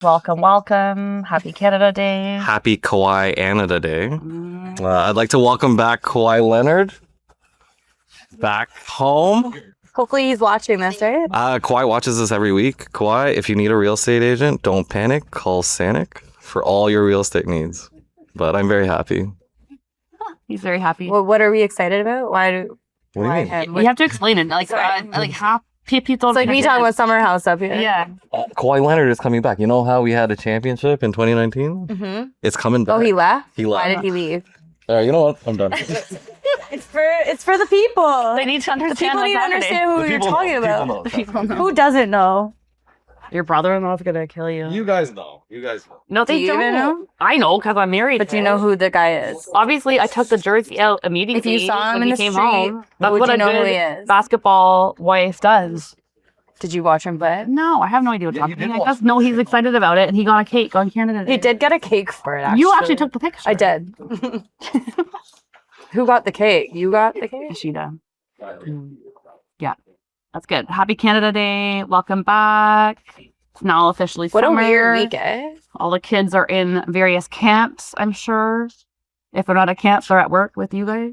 Welcome, welcome. Happy Canada Day. Happy Kauai Canada Day. I'd like to welcome back Kawhi Leonard back home. Hopefully he's watching this, right? Kawhi watches this every week. Kawhi, if you need a real estate agent, don't panic. Call Sanic for all your real estate needs. But I'm very happy. He's very happy. Well, what are we excited about? What do you mean? him? You have to explain it. Like half people. It's like me talking about Summer House up here. Yeah. Kawhi Leonard is coming back. You know how we had a championship in 2019? Mm-hmm. It's coming back. Oh, he left? He left. Why did he leave? All right, you know what? I'm done. It's for the people. They need to understand. The people need to understand who you're talking about. The people know. Who doesn't know? Your brother-in-law's gonna kill you. You guys know. No, they Do you don't. even know? I know because I'm married. But do you know who the guy is? Obviously, I took the jersey out immediately. If you saw him when in he the came street, home. That's would what you a know who good he is? basketball wife does. Did you watch him play? No, I have no idea what Yeah, you talking. did I watch just know he's excited about it, and he got a cake on Canada Day. He did get a cake for it, actually. You actually took the picture. I did. Who got the cake? You got the cake? She did. Yeah, that's good. Happy Canada Day. Welcome back. It's now officially What summer. a weird week, eh? All the kids are in various camps, I'm sure. If they're not at camps, they're at work with you guys.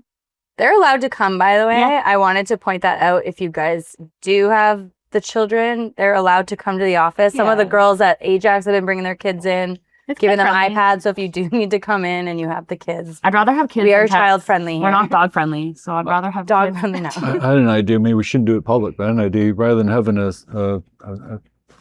They're allowed to come, by the way. Yeah. I wanted to point that out. If you guys do have the children, they're allowed to come to the office. Some of the Yeah. girls at Ajax have been bringing their kids in, It's giving them kid-friendly. iPads. So if you do need to come in and you have the kids, I'd rather have kids. we than are pets. child friendly. We're not dog friendly, so I'd rather have dog kids. friendly now. I had an idea. Maybe we shouldn't do it public, but I had an idea rather than having a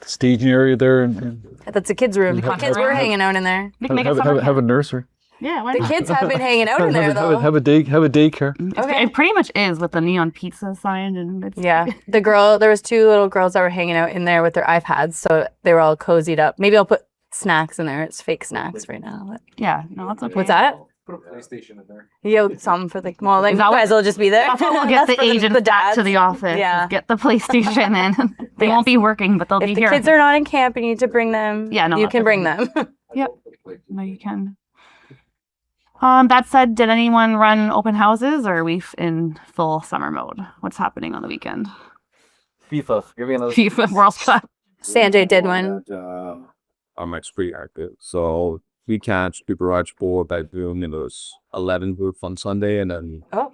staging area there and That's a kids' room. Have- Kids were hanging out in there. We can make have, a summer have a camp. nursery. Yeah, why The not? kids have been hanging out in there though. Have a daycare. Okay. It pretty much is with the neon pizza sign and it's Yeah, there was two little girls that were hanging out in there with their iPads, so they were all cozied up. Maybe I'll put snacks in there. It's fake snacks right now. But Yeah, no, that's okay. what's that? Put a PlayStation in there. Yo, some for the well, like Is you that what- guys will just be there. That's what we'll get That's the for agents back to dads. the office. Yeah. Get the PlayStation in. They Yes. won't be working, but they'll If be the here. kids are not in camp, you need to bring them. Yeah, no, you that's can bring okay. them. Yep. No, you can. That said, did anyone run open houses or are we in full summer mode? What's happening on the weekend? FIFA. Give me another. FIFA World Cup. Sanjay did one. Our match pretty active. So we catch the garage 4 bedroom. It was 11 groups on Sunday and then Oh,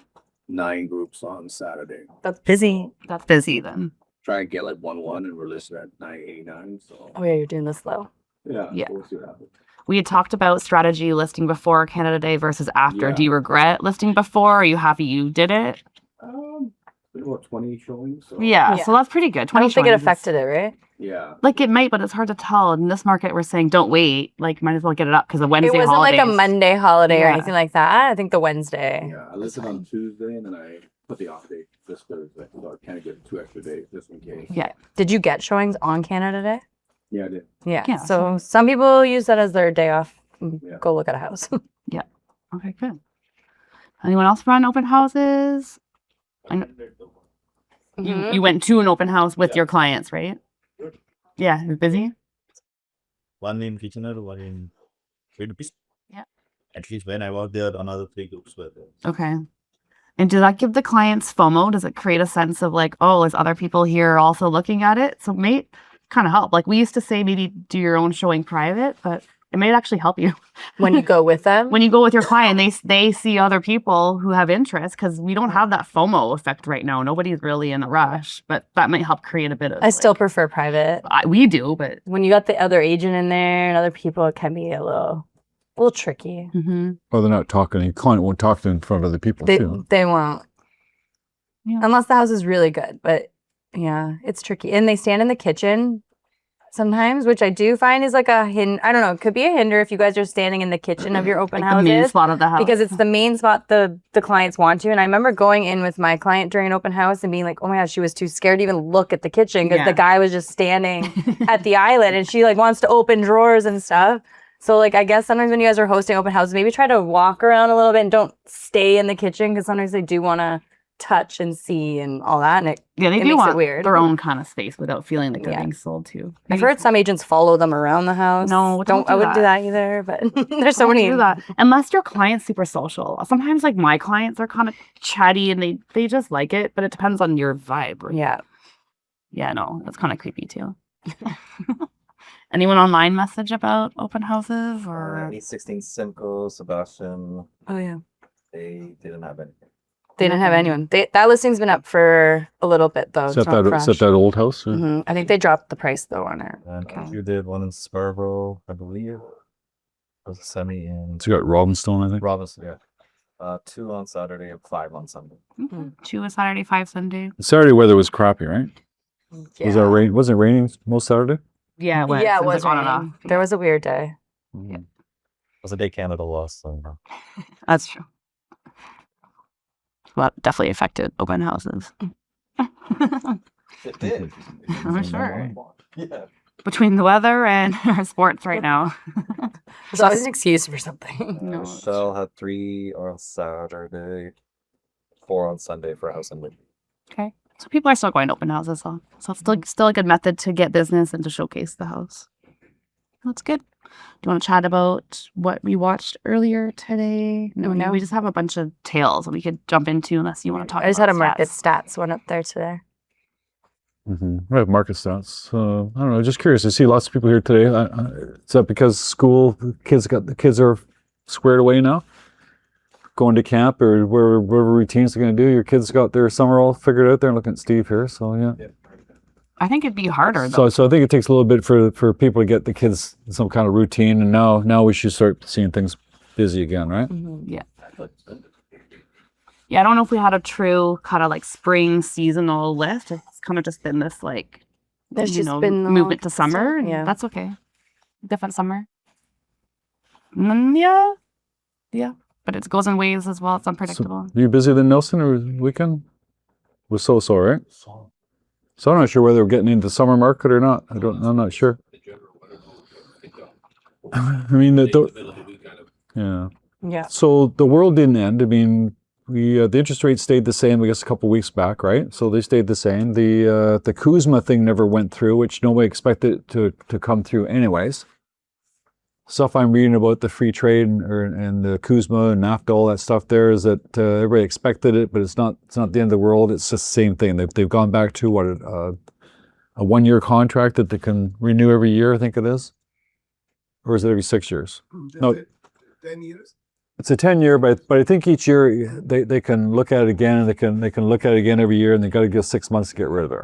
9 groups on Saturday. that's busy. That's busy then. Try and get like 1-1 and we're listed at 989. So Oh yeah, you're doing this slow. yeah, Yeah. we'll see what happens. We had talked about strategy listing before Canada Day versus after. Yeah. Do you regret listing before? Are you happy you did it? Been about 20 showings. So Yeah, Yeah. so that's pretty good. I don't think it showings is- affected it, right? yeah. Like it might, but it's hard to tell. In this market, we're saying don't wait. Like might as well get it up because the Wednesday It wasn't like a holidays. Monday holiday or Yeah. anything like that. I think the Wednesday. Yeah, I listed on Tuesday and then I put the off date this Thursday. So I kind of get 2 extra days just in case. Yeah. Did you get showings on Canada Day? Yeah, I did. Yeah. Yeah, So some people use that as their day off. Yeah. Go look at a house. Okay, good. Anyone else run open houses? I know- Mhm. You went to an open house with your clients, right? Yeah, you're busy. One in Kitchener, one in Philippines. Yeah. At least when I was there, another 3 groups were there. Okay. And does that give the clients FOMO? Does it create a sense of like, oh, there's other people here also looking at it? So it may kind of help. Like we used to say maybe do your own showing private, but it may actually help you. When you go with them. When you go with your client, they see other people who have interest because we don't have that FOMO effect right now. Nobody's really in a rush, but that might help create a bit of. I still prefer private. we do, but When you got the other agent in there and other people, it can be a little tricky. Well, they're not talking. Your client won't talk to them in front of other people They too. they won't. Yeah. Unless the house is really good. But yeah, it's tricky. And they stand in the kitchen sometimes, which I do find is like a I don't know, it could be a hinder if you guys are standing in the kitchen of your open like the main houses. spot of the house Because it's the main spot the clients want to. And I remember going in with my client during an open house and being like, oh my gosh, she was too scared to even look at the kitchen because Yeah. the guy was just standing at the island and she like wants to open drawers and stuff. So like I guess sometimes when you guys are hosting open houses, maybe try to walk around a little bit and don't stay in the kitchen because sometimes they do want to touch and see and all that. And it they it do makes it want weird. their own kind of space without feeling like they're Yeah. being sold to. I've heard some agents follow them around the house. No, don't do I wouldn't do that. that either. But there's so Don't many. do that unless your client's super social. Sometimes like my clients are kind of chatty and they just like it, but it depends on your vibe. Yeah. Yeah, no, that's kind of creepy too. Anyone online message about open houses Or or? any 16 Simcoe, Sebastian, Oh yeah. they didn't have anything. They didn't have anyone. That listing's been up for a little bit though. Is It's not fresh. that that old house? Or? Mhm. I think they dropped the price though on it. And you did one in Scarborough, I believe. It was a semi in It's got Robinstone, I think. Robinson, yeah. 2 on Saturday and 5 on Sunday. Mhm. 2 is Saturday, 5 Sunday. Saturday weather was crappy, right? Was that rain? Wasn't it raining most Saturday? Yeah, it was. Yeah, it was on and raining. off. There was a weird day. It was a day Canada lost. So. That's true. Well, that definitely affected open houses. It did. I'm sure. Yeah. Between the weather and our sports right now. There's always an excuse for something. No. Michelle had 3 on Saturday, 4 on Sunday for a house in Whitby. Okay. So people are still going to open houses, though. So it's still a good method to get business and to showcase the house. That's good. Do you want to chat about what we watched earlier today? No. We just have a bunch of tales that we could jump into unless you want to talk I just had a about market stats. stats one up there today. We have market stats. I don't know. Just curious. I see lots of people here today. Is that because school the kids are squared away now, going to camp or whatever routines they're going to do? Your kids got their summer all figured out. They're looking at Steve here. So yeah. I think it'd be harder, though. So I think it takes a little bit for people to get the kids some kind of routine, and now we should start seeing things busy again, right? Yeah. Yeah, I don't know if we had a true kind of like spring seasonal lift. It's kind of just been this like, There's you just know, been the movement to whole- summer. And yeah. that's okay. Different summer. Yeah. But it goes in waves as well. It's unpredictable. Are you busier than Nelson or weekend? Was so, right? So I'm not sure whether we're getting into the summer market or not. I'm not sure. I mean, yeah. Yeah. So the world didn't end. I mean, the interest rate stayed the same, I guess, a couple of weeks back, right? So they stayed the same. The Kuzma thing never went through, which nobody expected to come through anyways. Stuff I'm reading about the free trade and the Kuzma and NAFTA, all that stuff there is that everybody expected it, but it's not the end of the world. It's just the same thing. They've gone back to a 1-year contract that they can renew every year, I think it is. Or is it every 6 years? No. 10 years? It's a 10-year, but I think each year they can look at it again, and they can look at it again every year, and they got to give 6 months to get rid of it,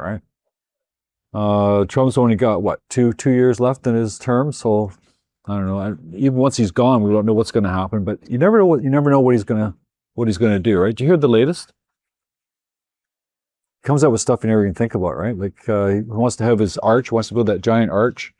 right? Trump's only got what two years left in his term, so I don't know. Even once he's gone, we don't know what's going to happen. But you never know what he's going to do, right? Did you hear the latest? He comes out with stuff you never even think about, right? Like he wants to have his arch, wants to build that giant arch.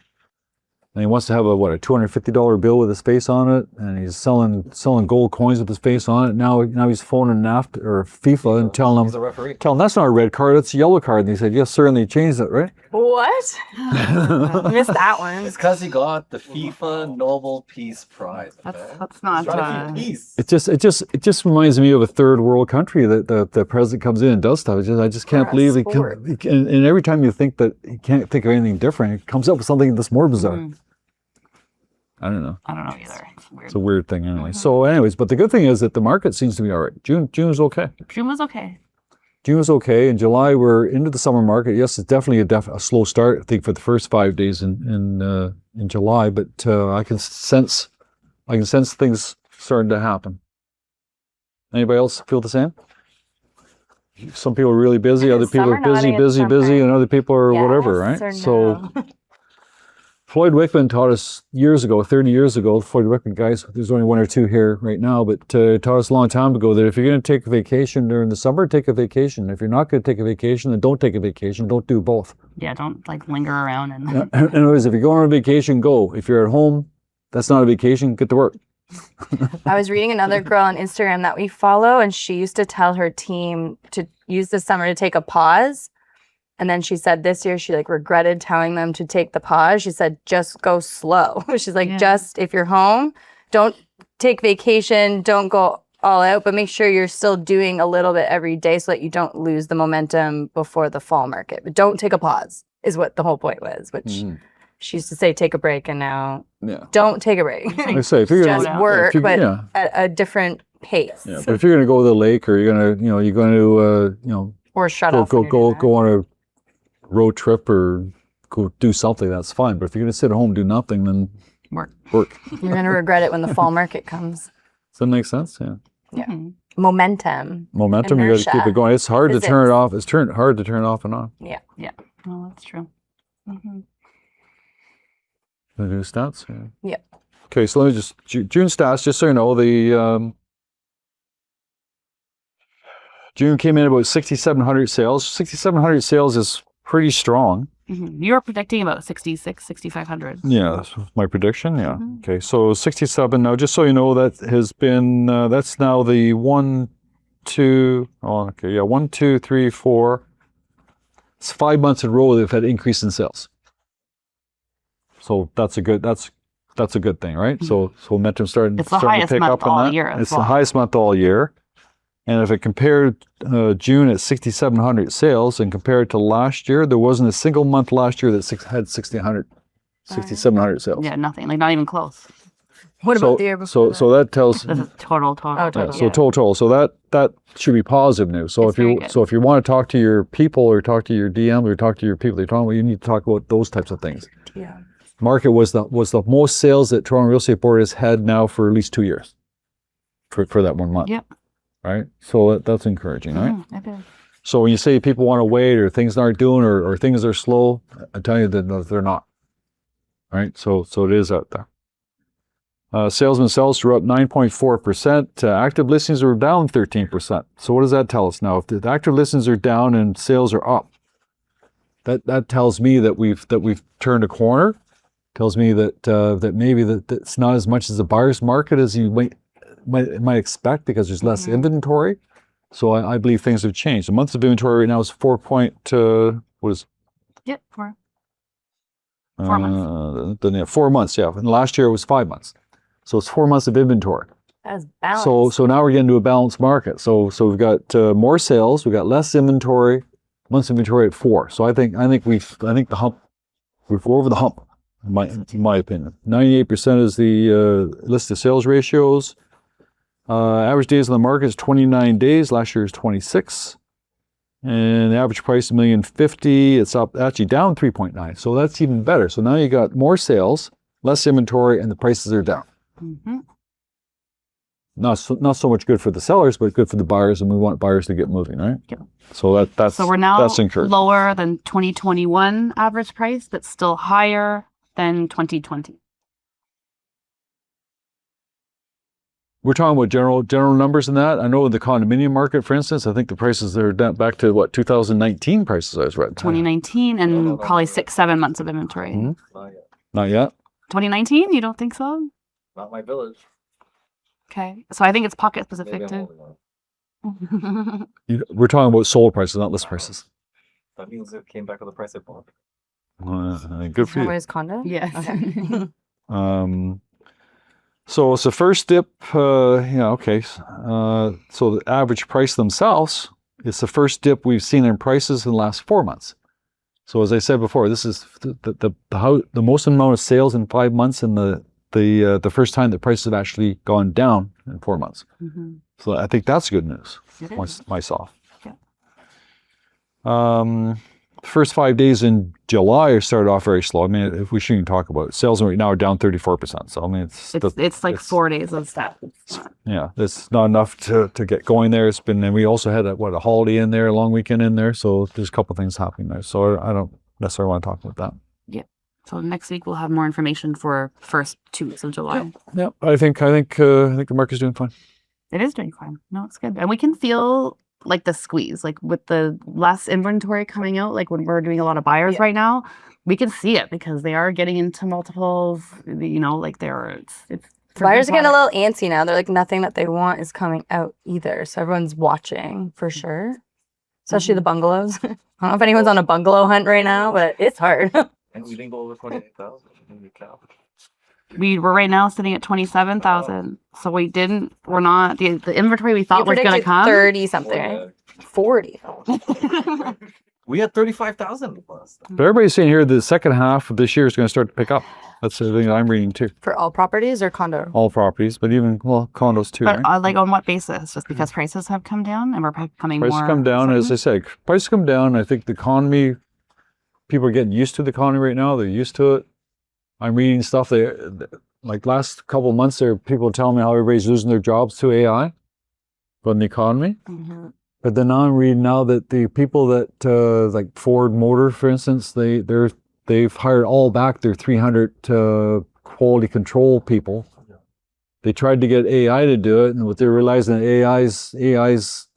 And he wants to have a $250 bill with his face on it, and he's selling gold coins with his face on it. Now he's phoning NAFTA or FIFA and telling He's a them referee. that's not a red card, it's a yellow card. And he said, yes, sir, and they changed it, right? What? Missed that one. It's because he got the FIFA Nobel Peace Prize. That's not. Trying to keep peace. It just reminds me of a third world country that the president comes in and does stuff. I just can't For a believe sport. and every time you think that he can't think of anything different, he comes up with something that's more bizarre. I don't know. I don't know either. It's weird. It's a weird thing anyway. So anyways, but the good thing is that the market seems to be all right. June was okay. June was okay. June was okay. In July, we're into the summer market. Yes, it's definitely a slow start, I think, for the first 5 days in July. But I can sense things starting to happen. Anybody else feel the same? Some people are really busy. Other people are Summer nodding at busy, summer. and other people are whatever, Yes or right? So no? Floyd Wickman taught us years ago, 30 years ago. Floyd Wickman guys, there's only 1 or 2 here right now, but taught us a long time ago that if you're going to take a vacation during the summer, take a vacation. If you're not going to take a vacation, then don't take a vacation. Don't do both. Yeah, don't like linger around and. In other words, if you're going on a vacation, go. If you're at home, that's not a vacation. Get to work. I was reading another girl on Instagram that we follow, and she used to tell her team to use the summer to take a pause. And then she said this year she regretted telling them to take the pause. She said, just go slow. She's like, just if you're home, don't take vacation, don't go all out, but make sure you're still doing a little bit every day so that you don't lose the momentum before the fall market. But don't take a pause is what the whole point was, which she used to say, take a break, and now don't take a break. I say, if you're Just gonna work, but yeah. at a different pace. Yeah, but if you're going to go to the lake, or you're going to Or shut off. go when you're doing on a road trip, or go do something, that's fine. But if you're going to sit at home and do nothing, then Work. You're gonna regret it when the fall market comes. Does that make sense? Yeah. Yeah. Mhm. Momentum. Momentum, you got to keep Inertia. it going. It's hard to turn it Physics. off. It's hard to turn it off and on. Yeah. Oh, that's true. Mhm. The new stats. Yeah. Yep. Okay, so let me just June stats. Just so you know, the June came in about 6,700 sales. 6,700 sales is pretty strong. Mhm. You were predicting about 66, 6,500. Yeah, that's my prediction. Yeah. Mhm. Okay, so 67. Now, just so you know, that has been that's now the 1, 2. Oh, okay, yeah, 1, 2, 3, 4. It's 5 months in a row they've had increase in sales. So that's a good thing, right? So momentum starting It's the to highest pick month up on all that. year as It's well. the highest month all year. And if it compared June at 6,700 sales and compared to last year, there wasn't a single month last year that had 6,700 sales. Yeah, nothing. Like not even close. What so, about the year before? so that tells This is total. Oh, yeah, total. so total. So that should be positive news. So It's very good. if you want to talk to your people or talk to your DM or talk to your people you're talking about, you need to talk about those types of things. Yeah. Market was the most sales that Toronto Real Estate Board has had now for at least 2 years. For that 1 month. Yep. Right? So that's encouraging, right? It is. So when you say people want to wait or things aren't doing or things are slow, I tell you that they're not. Right? So it is out there. Sales themselves are up 9.4%. Active listings are down 13%. So what does that tell us now? If the active listings are down and sales are up, that tells me that we've turned a corner. Tells me that maybe that it's not as much as a buyer's market as you might expect because there's less inventory. So I believe things have changed. The months of inventory right now is 4 Yep. 4 months. 4 months, yeah. And last year it was 5 months. So it's 4 months of inventory. That's balanced. So now we're getting to a balanced market. So we've got more sales, we've got less inventory, months inventory at 4. So I think the hump, we're over the hump, in my opinion. 98% is the list of sales ratios. Average days on the market is 29 days. Last year is 26. And the average price $1,050,000. It's up, actually down 3.9. So that's even better. So now you got more sales, less inventory, and the prices are down. Mm-hmm. Not so much good for the sellers, but good for the buyers, and we want buyers to get moving, right? Yeah. So that's So we're now that's encouraging. lower than 2021 average price, but still higher than 2020. We're talking about general numbers in that. I know in the condominium market, for instance, I think the prices are down back to what 2019 prices I was read. 2019 and probably 6-7 months of inventory. Mhm. Not yet. Not yet. 2019, you don't think so? Not my village. Okay, so I think it's pocket Maybe specific I'm too. holding on. We're talking about sold prices, not list prices. That means it came back with the price I bought. Good for you. Where's condo? Yes. Okay. So it's the first dip. Okay. So the average price themselves, it's the first dip we've seen in prices in the last 4 months. So as I said before, this is the most amount of sales in 5 months, and the first time that prices have actually gone down in 4 months. Mm-hmm. So I think that's good news. It is. Myself. Yeah. First 5 days in July started off very slow. I mean, if we shouldn't talk about it, sales right now are down 34%. So I mean, It's like 4 days of stats. yeah, it's not enough to get going there. It's been, and we also had a holiday in there, a long weekend in there. So there's a couple things happening there. So I don't necessarily want to talk about that. So next week we'll have more information for first 2 weeks of July. Yeah, I think the market's doing fine. It is doing fine. No, it's good. And we can feel like the squeeze, like with the less inventory coming out, like when we're doing a lot of buyers right now, we can see it because they are getting into multiples, like it's Buyers are getting a little antsy now. They're like, nothing that they want is coming out either. So everyone's watching for sure, especially the bungalows. I don't know if anyone's on a bungalow hunt right now, but it's hard. And we didn't go over 28,000. we were right now sitting at 27,000. So we're not, the inventory we thought You was going to predicted come. 30 something, right? 40. We had 35,000 last time. But everybody's saying here the second half of this year is going to start to pick up. That's the thing I'm reading too. For all properties or condo? All properties, but even condos too. But Right? like on what basis? Just because prices have come down and we're becoming Prices more. come down, as I said. Prices come down. I think the economy people are getting used to the economy right now. They're used to it. I'm reading stuff. Like last couple of months, there are people telling me how everybody's losing their jobs to AI from the economy. But then I'm reading now that the people that like Ford Motor, for instance, they've hired all back their 300 quality control people. They tried to get AI to do it, and what they're realizing that AI's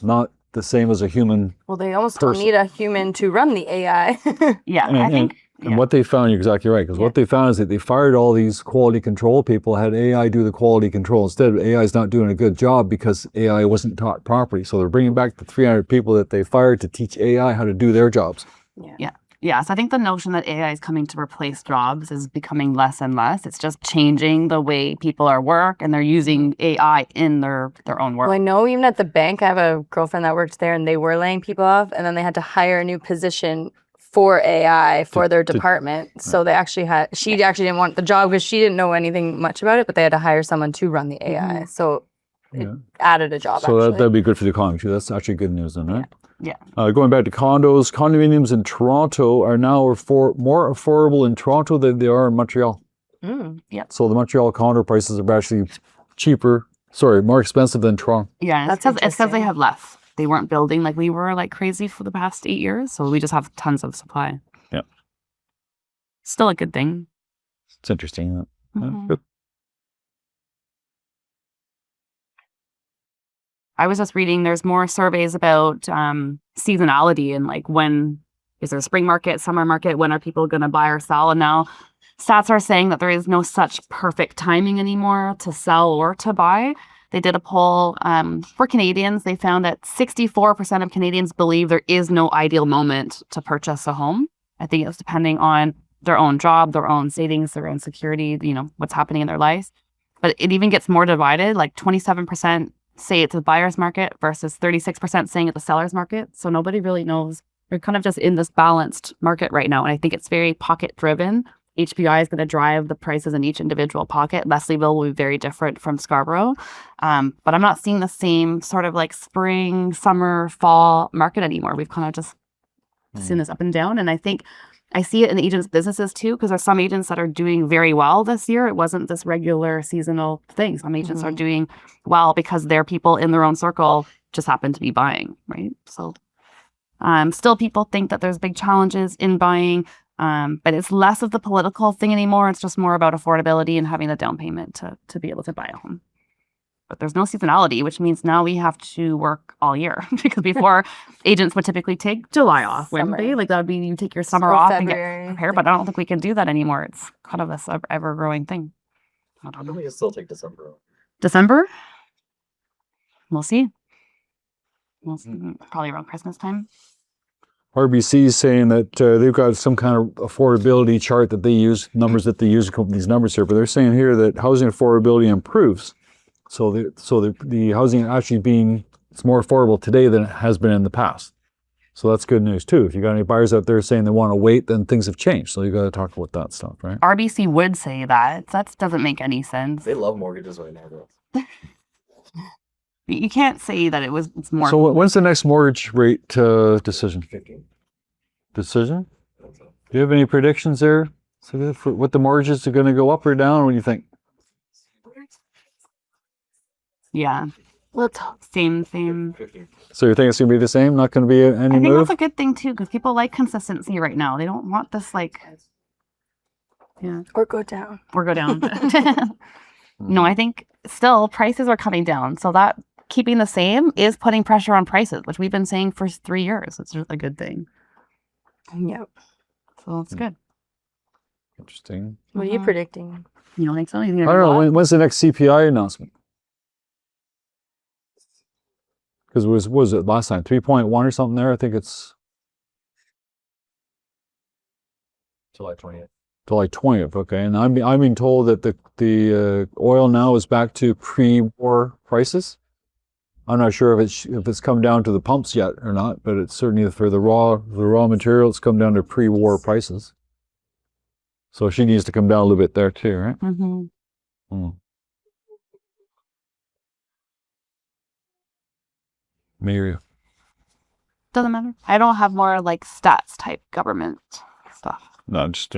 not the same as a human. Well, they almost don't need a human to run the AI. Yeah, And, I think. and what they found, you're exactly right, because what they found is that they fired all these quality control people, had AI do the quality control. Instead, AI is not doing a good job because AI wasn't taught properly. So they're bringing back the 300 people that they fired to teach AI how to do their jobs. Yeah, so I think the notion that AI is coming to replace jobs is becoming less and less. It's just changing the way people are work, and they're using AI in their own work. Well, I know even at the bank, I have a girlfriend that works there, and they were laying people off, and then they had to hire a new position for AI for their department. So they actually she actually didn't want the job because she didn't know anything much about it, but they had to hire someone to run the AI. So it added a job. So actually. that'd be good for the economy too. That's actually good news then, right? Yeah. Going back to condos, condominiums in Toronto are now more affordable in Toronto than they are in Montreal. Yeah. So the Montreal condo prices are actually more expensive than Toronto. Yeah, That's it says they interesting. have less. They weren't building like we were like crazy for the past 8 years, so we just have tons of supply. Yeah. Still a good thing. It's interesting. Good. I was just reading there's more surveys about seasonality and like when is there a spring market, summer market, when are people going to buy or sell? And now stats are saying that there is no such perfect timing anymore to sell or to buy. They did a poll for Canadians. They found that 64% of Canadians believe there is no ideal moment to purchase a home. I think it's depending on their own job, their own savings, their own security, what's happening in their life. But it even gets more divided, like 27% say it's a buyer's market versus 36% saying it's a seller's market. So nobody really knows. We're kind of just in this balanced market right now. And I think it's very pocket driven. HPI is going to drive the prices in each individual pocket. Leslieville will be very different from Scarborough. But I'm not seeing the same sort of like spring, summer, fall market anymore. We've kind of just seen this up and down. And I think I see it in the agents' businesses too, because there's some agents that are doing very well this year. It wasn't this regular seasonal thing. Some agents are doing well because their people in their own circle just happen to be buying, right? So still people think that there's big challenges in buying, but it's less of the political thing anymore. It's just more about affordability and having the down payment to be able to buy a home. But there's no seasonality, which means now we have to work all year because before agents would typically take July off, wouldn't they? Like that would be you take your summer off and get prepared, but I don't think we can do that anymore. It's kind of this ever-growing thing. I don't know. We can still take December off. December? We'll see. We'll see. Probably around Christmas time. RBC is saying that they've got some kind of affordability chart that they use, numbers that they use, these numbers here, but they're saying here that housing affordability improves. So the housing actually it's more affordable today than it has been in the past. So that's good news too. If you got any buyers out there saying they want to wait, then things have changed. So you got to talk about that stuff, right? RBC would say that. That doesn't make any sense. They love mortgages right now, bro. You can't say that it's more. So when's the next mortgage rate decision? 15. Decision? Do you have any predictions there? So for what the mortgages are going to go up or down? What do you think? Yeah. Let's same. 15. So you think it's going to be the same? Not going to be any I think move? that's a good thing too, because people like consistency right now. They don't want this Or go down. or go down. No, I think still prices are coming down. So that keeping the same is putting pressure on prices, which we've been saying for 3 years. It's just a good thing. Yep. So it's good. Interesting. What are you predicting? You don't think so? You think I it'll don't go know. up? When's the next CPI announcement? Because what was it last time? 3.1 or something there? I think it's July 20th. July 20th. Okay. And I'm being told that the oil now is back to pre-war prices. I'm not sure if it's come down to the pumps yet or not, but it's certainly for the raw material, it's come down to pre-war prices. So she needs to come down a little bit there too, right? Mm-hmm. Maybe Doesn't matter. I don't have more like stats type government stuff. No, just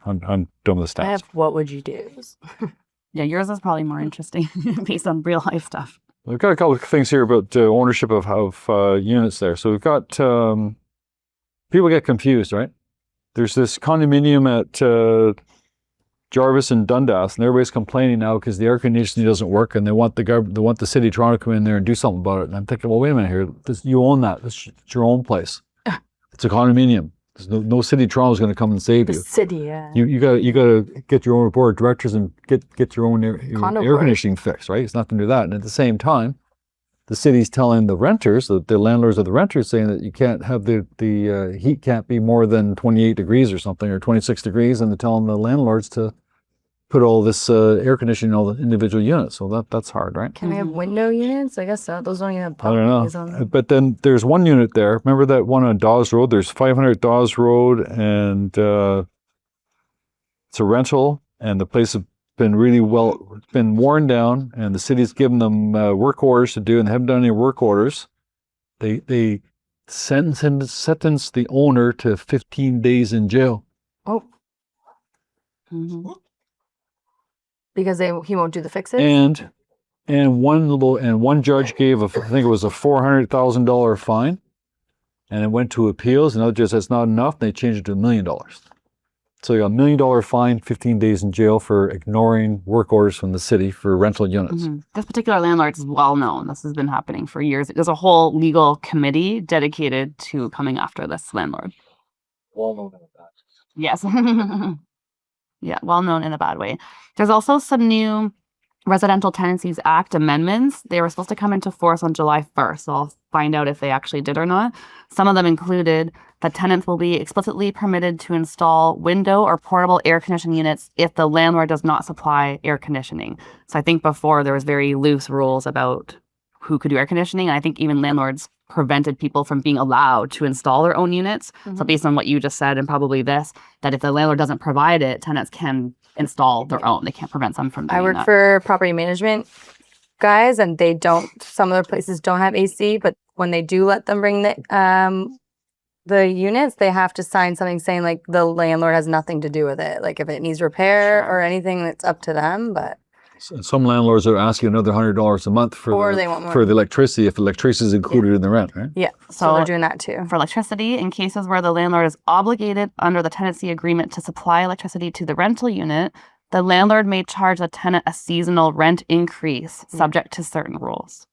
I'm done with the I stats. have what would you do? Yeah, yours is probably more interesting based on real life stuff. We've got a couple of things here about ownership of units there. So we've got people get confused, right? There's this condominium at Jarvis and Dundas, and everybody's complaining now because the air conditioning doesn't work, and they want the city of Toronto to come in there and do something about it. And I'm thinking, well, wait a minute here, you own that. It's your own place. It's a condominium. There's no city of Toronto is going to come and save The you. city, yeah. You gotta get your own board of directors and get your own air Condo board. conditioning fixed, right? It's nothing to do that. And at the same time, the city's telling the renters, the landlords of the renters, saying that you can't have the heat can't be more than 28 degrees or something, or 26 degrees, and they're telling the landlords to put all this air conditioning in all the individual units. So that's hard, right? Can we have window units? I guess so. Those don't even have I don't balconies on know. them. But then there's one unit there. Remember that one on Dawes Road? There's 500 Dawes Road, and it's a rental, and the place has been it's been worn down, and the city's given them work orders to do, and they haven't done any work orders. They sentenced the owner to 15 days in jail. Oh, Mm-hmm. because he won't do the fixes? And one judge gave I think it was a $400,000 fine, and it went to appeals. Another judge said that's not enough. And they changed it to $1 million. So you got $1 million fine, 15 days in jail for ignoring work orders from the city for rental units. Mm-hmm. This particular landlord is well known. This has been happening for years. There's a whole legal committee dedicated to coming after this landlord. Well known in that. Yes. Yeah, well known in a bad way. There's also some new Residential Tenancies Act amendments. They were supposed to come into force on July 1st, so I'll find out if they actually did or not. Some of them included that tenants will be explicitly permitted to install window or portable air conditioning units if the landlord does not supply air conditioning. So I think before there was very loose rules about who could do air conditioning, and I think even landlords prevented people from being allowed to install their own units. So based on what you just said, and probably this, that if the landlord doesn't provide it, tenants can install their own. They can't prevent them from doing I work that. for property management guys, and some other places don't have AC, but when they do let them bring the units, they have to sign something saying like the landlord has nothing to do with it. Like if it needs repair or anything, it's up to them. But Some landlords are asking another $100 a month Or they want more. for the electricity if electricity is included in the rent, right? yeah, so So- they're doing that too. For electricity, in cases where the landlord is obligated under the tenancy agreement to supply electricity to the rental unit, the landlord may charge the tenant a seasonal rent increase subject to certain rules.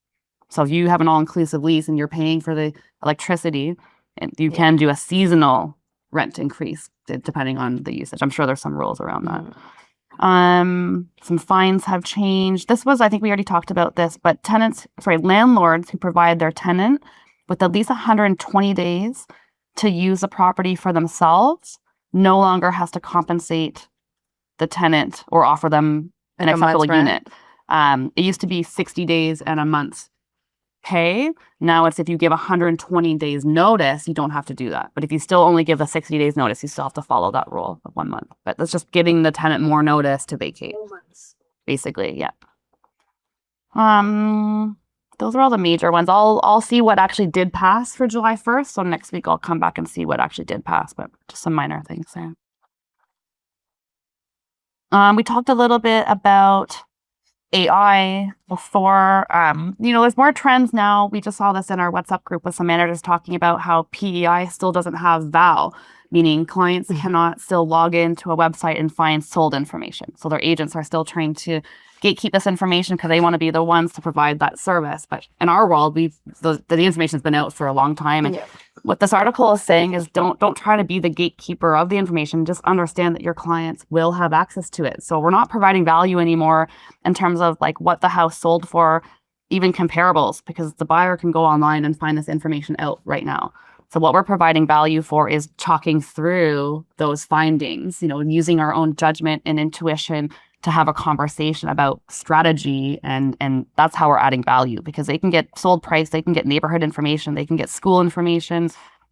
So if you have an all-inclusive lease and you're paying for the electricity, and you can do a seasonal rent increase depending on the usage. I'm sure there's some rules around that. Some fines have changed. This was, I think we already talked about this, but landlords who provide their tenant with at least 120 days to use the property for themselves no longer has to compensate the tenant or offer them an Like a month's acceptable rent? unit. It used to be 60 days and a month's pay. Now it's if you give 120 days notice, you don't have to do that. But if you still only give the 60 days notice, you still have to follow that rule of 1 month. But that's just giving the tenant more notice to vacate, basically. Yeah. Those are all the major ones. I'll see what actually did pass for July 1st. So next week I'll come back and see what actually did pass, but just some minor things there. We talked a little bit about AI before. There's more trends now. We just saw this in our WhatsApp group with some managers talking about how PEI still doesn't have VAL, meaning clients cannot still log into a website and find sold information. So their agents are still trying to gatekeep this information because they want to be the ones to provide that service. But in our world, the information's been out for a long time. And what this article is saying is don't try to be the gatekeeper of the information. Just understand that your clients will have access to it. So we're not providing value anymore in terms of like what the house sold for, even comparables, because the buyer can go online and find this information out right now. So what we're providing value for is talking through those findings, using our own judgment and intuition to have a conversation about strategy, and that's how we're adding value, because they can get sold price, they can get neighborhood information, they can get school information,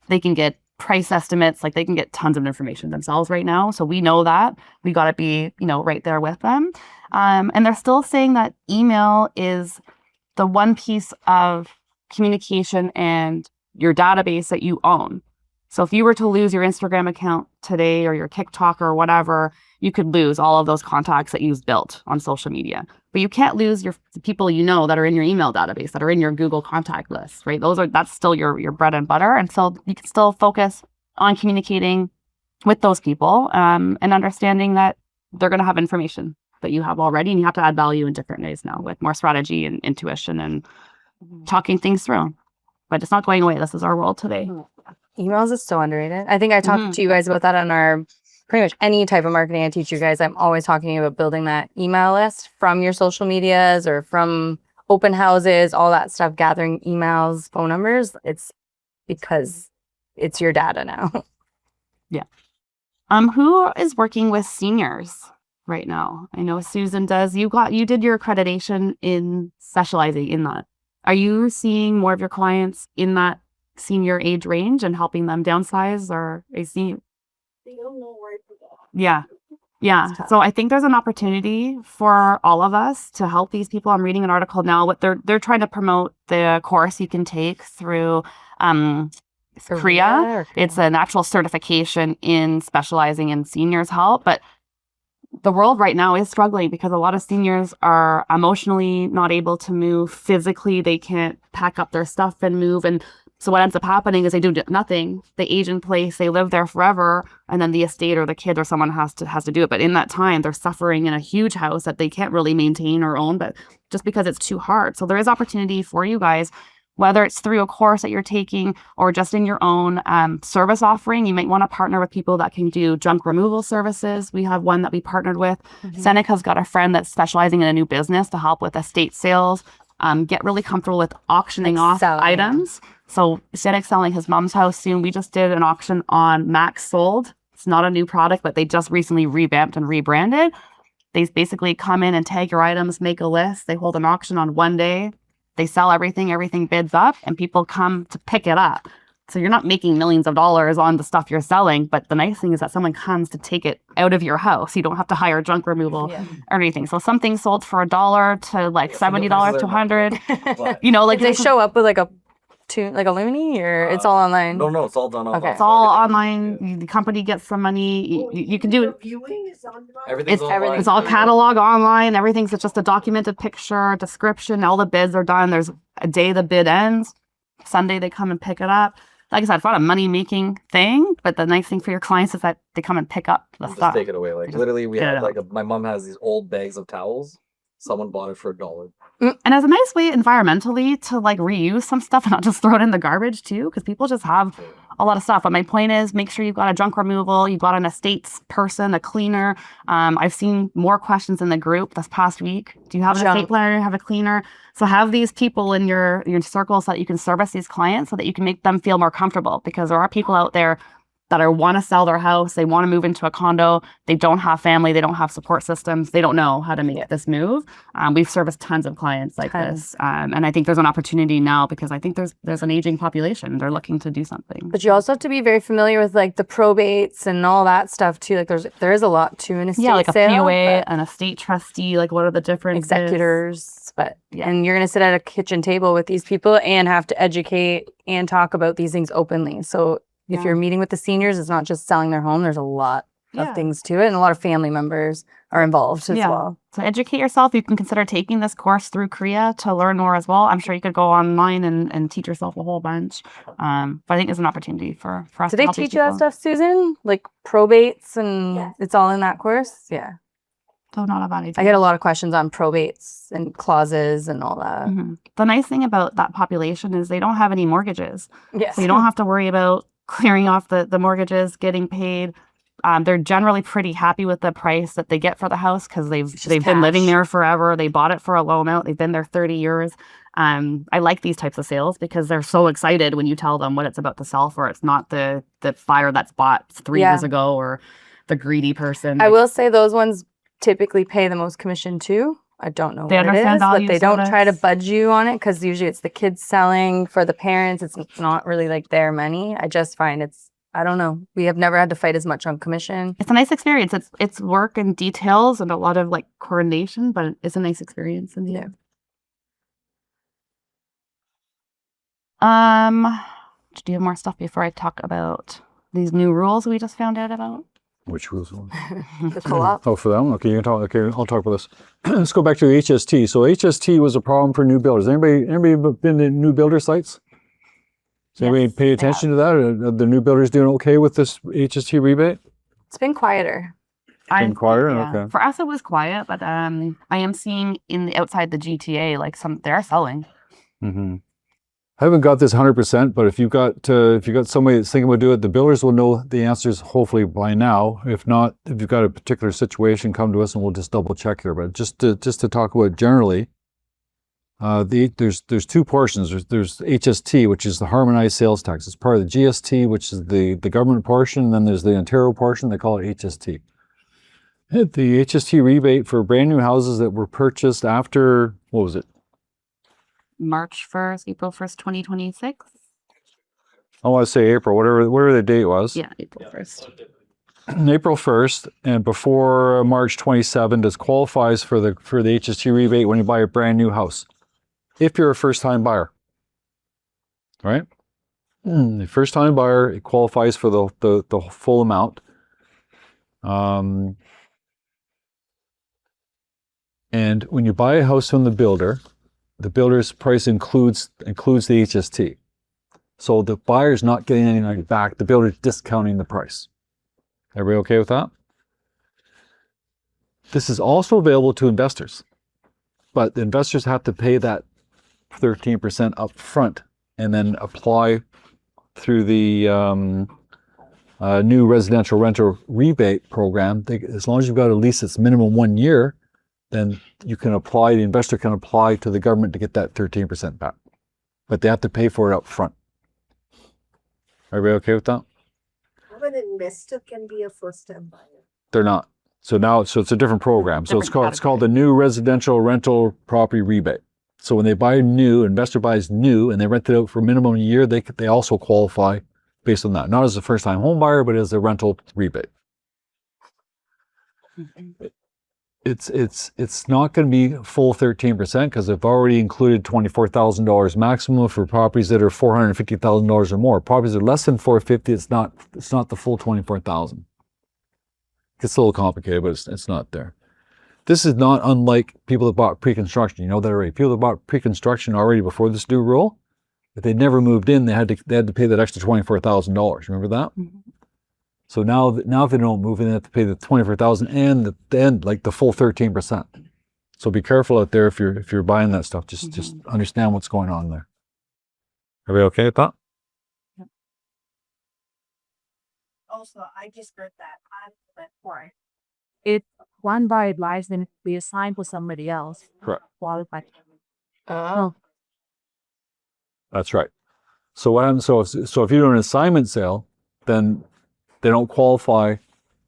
they can get price estimates, like they can get tons of information themselves right now. So we know that we got to be, right there with them. And they're still saying that email is the one piece of communication and your database that you own. So if you were to lose your Instagram account today or your TikTok or whatever, you could lose all of those contacts that you've built on social media. But you can't lose the people you know that are in your email database, that are in your Google contact list, right? That's still your bread and butter. And so you can still focus on communicating with those people and understanding that they're going to have information that you have already, and you have to add value in different ways now with more strategy and intuition and talking things through. But it's not going away. This is our world today. Emails is so underrated. I think I talked to you guys about that on our pretty much any type of marketing I teach you guys. I'm always talking about building that email list from your social medias or from open houses, all that stuff, gathering emails, phone numbers. It's because it's your data now. Yeah. Who is working with seniors right now? I know Susan does. You did your accreditation in specializing in that. Are you seeing more of your clients in that senior age range and helping them downsize, or is they don't know where to go? Yeah. So I think there's an opportunity for all of us to help these people. I'm reading an article now. What they're trying to promote the course you can take through CREA. It's an actual certification in specializing in seniors help, but the world right now is struggling because a lot of seniors are emotionally not able to move. Physically, they can't pack up their stuff and move. And so what ends up happening is they do nothing. They age in place. They live there forever. And then the estate or the kid or someone has to do it. But in that time, they're suffering in a huge house that they can't really maintain or own, but just because it's too hard. So there is opportunity for you guys, whether it's through a course that you're taking or just in your own service offering. You might want to partner with people that can do junk removal services. We have one that we partnered with. Seneca's got a friend that's specializing in a new business to help with estate sales, get really comfortable with auctioning off items. So Seneca's selling his mom's house soon. We just did an auction on Max Sold. It's not a new product, but they just recently revamped and rebranded. They basically come in and tag your items, make a list. They hold an auction on one day. They sell everything bids up, and people come to pick it up. So you're not making millions of dollars on the stuff you're selling, but the nice thing is that someone comes to take it out of your house. You don't have to hire junk removal or anything. So something sold for $1 to like $70 to $100. You know, like they show up with like a Lumini, or it's all online. No, it's all done online. Okay. It's all online. The company gets some money. You can do Everything's online. it's all catalog online. Everything's just a documented picture, description. All the bids are done. There's a day the bid ends. Sunday they come and pick it up. Like I said, it's not a money-making thing, but the nice thing for your clients is that they come and pick up the Just stuff. take it away. Like Just literally, we get had it like my mom has these old bags of towels. Someone bought it for $1. And as a nice way environmentally to like reuse some stuff and not just throw it in the garbage too, because people just have a lot of stuff. But my point is, make sure you've got a junk removal, you've got an estates person, a cleaner. I've seen more questions in the group this past week. Do you have an estate planner? Have a cleaner? So have these people in your circle so that you can service these clients, so that you can make them feel more comfortable, because there are people out there that want to sell their house, they want to move into a condo, they don't have family, they don't have support systems, they don't know how to make this move. We've serviced tons of clients like this, and I think there's an opportunity now because I think there's an aging population. They're looking to do something. But you also have to be very familiar with like the probates and all that stuff too. Like there is a lot to an estate like a sale, POA, an estate trustee, like what are the different executors. But and you're going to sit at a kitchen table with these people and have to educate and talk about these things openly. So if you're meeting with the seniors, it's not just selling their home. There's a lot of things to it, and a lot of family members are involved as well. So educate yourself. You can consider taking this course through CREA to learn more as well. I'm sure you could go online and teach yourself a whole bunch. But I think there's an opportunity for us. Do they teach you that stuff, Susan? Like probates and it's all in that course? Yeah. So not a bad idea. I get a lot of questions on probates and clauses and all that. The nice thing about that population is they don't have any mortgages. Yes. So you don't have to worry about clearing off the mortgages, getting paid. They're generally pretty happy with the price that they get for the house because they've been living there forever. They bought it for a low amount. They've been there 30 years. I like these types of sales because they're so excited when you tell them what it's about to sell for. It's not the fire that's bought 3 years ago or the greedy person. I will say those ones typically pay the most commission too. I don't know They what it understand is, but value they don't service. try to budge you on it because usually it's the kids selling for the parents. It's not really like their money. I just find I don't know. We have never had to fight as much on commission. It's a nice experience. It's work and details and a lot of like coordination, but it's a nice experience in the end. Do you have more stuff before I talk about these new rules we just found out about? Which rules? The co-op. Oh, for that one? Okay, you can talk. Okay, I'll talk about this. Let's go back to HST. So HST was a problem for new builders. Anybody been to new builder sites? Does anybody Yes, pay they attention to that? Are the new builders doing okay with this HST rebate? It's been quieter. Been quieter? Yeah. Okay. For us, it was quiet, but I am seeing outside the GTA, like they're selling. Mm-hmm. I haven't got this 100%, but if you've got somebody that's thinking about doing it, the builders will know the answers hopefully by now. If not, if you've got a particular situation, come to us and we'll just double check here. But just to talk about generally, there's two portions. There's HST, which is the harmonized sales tax. It's part of the GST, which is the government portion. And then there's the Ontario portion. They call it HST. The HST rebate for brand new houses that were purchased after, what was it? March 1st, April 1st, 2026. I want to say April, whatever the date was. Yeah, April 1st. April 1st and before March 27th, this qualifies for the HST rebate when you buy a brand new house. If you're a first-time buyer, right? The first-time buyer, it qualifies for the full amount. And when you buy a house from the builder's price includes the HST. So the buyer's not getting any money back. The builder's discounting the price. Everybody okay with that? This is also available to investors, but the investors have to pay that 13% up front and then apply through the new residential rental rebate program. As long as you've got a lease that's minimum 1 year, then you can apply, the investor can apply to the government to get that 13% back. But they have to pay for it up front. Everybody okay with that? An investor can be a first-time buyer. They're not. So it's a different program. So it's Different called the new residential rental property rebate. So when they buy new, investor buys new and they rent it out for a minimum a year, they also qualify based on that. Not as a first-time home buyer, but as a rental rebate. It's not going to be full 13% because they've already included $24,000 maximum for properties that are $450,000 or more. Properties that are less than $450,000, it's not the full $24,000. It's a little complicated, but it's not there. This is not unlike people that bought pre-construction. You know that already. People that bought pre-construction already before this new rule, if they never moved in, they had to pay that extra $24,000. Remember that? Mm-hmm. So now if they don't move in, they have to pay the $24,000 and then like the full 13%. So be careful out there if you're buying that stuff. Just understand what's going on there. Are we okay with that? Yep. Also, I just heard that I'm for it. If one buyer buys, then we assign for somebody else. Correct. Qualified. Oh. That's right. So what happens? So if you do an assignment sale, then they don't qualify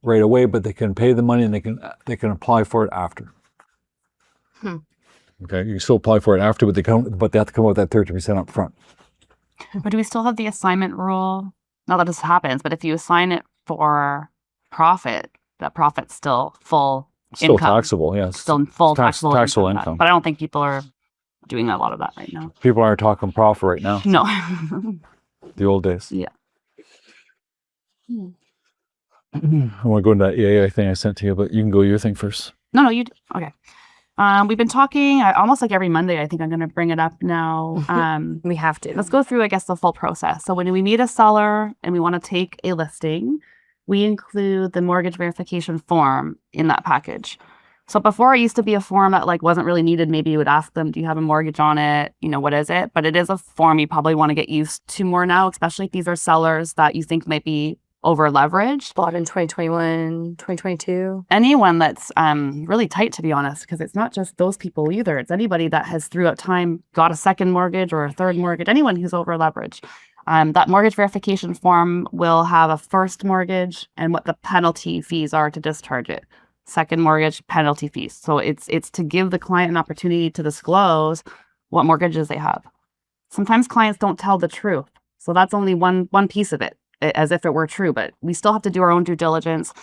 right away, but they can pay the money and they can apply for it after. Okay, you can still apply for it after, but they have to come out with that 30% up front. But do we still have the assignment rule? Not that this happens, but if you assign it for profit, that profit's still full Still income. taxable, yeah. Still full taxable income. But I don't think people are doing a lot of that right now. People aren't talking profit right now. No. The old days. Yeah. I want to go into that EAA thing I sent to you, but you can go your thing first. No, you okay. We've been talking almost like every Monday. I think I'm going to bring it up now. We have to. Let's go through, I guess, the full process. So when we meet a seller and we want to take a listing, we include the mortgage verification form in that package. So before it used to be a form that like wasn't really needed. Maybe you would ask them, do you have a mortgage on it? You know, what is it? But it is a form you probably want to get used to more now, especially if these are sellers that you think might be over leveraged. Bought in 2021, 2022. Anyone that's really tight, to be honest, because it's not just those people either. It's anybody that has throughout time got a second mortgage or a third mortgage, anyone who's over leveraged. That mortgage verification form will have a first mortgage and what the penalty fees are to discharge it. Second mortgage, penalty fees. So it's to give the client an opportunity to disclose what mortgages they have. Sometimes clients don't tell the truth. So that's only one piece of it, as if it were true, but we still have to do our own due diligence,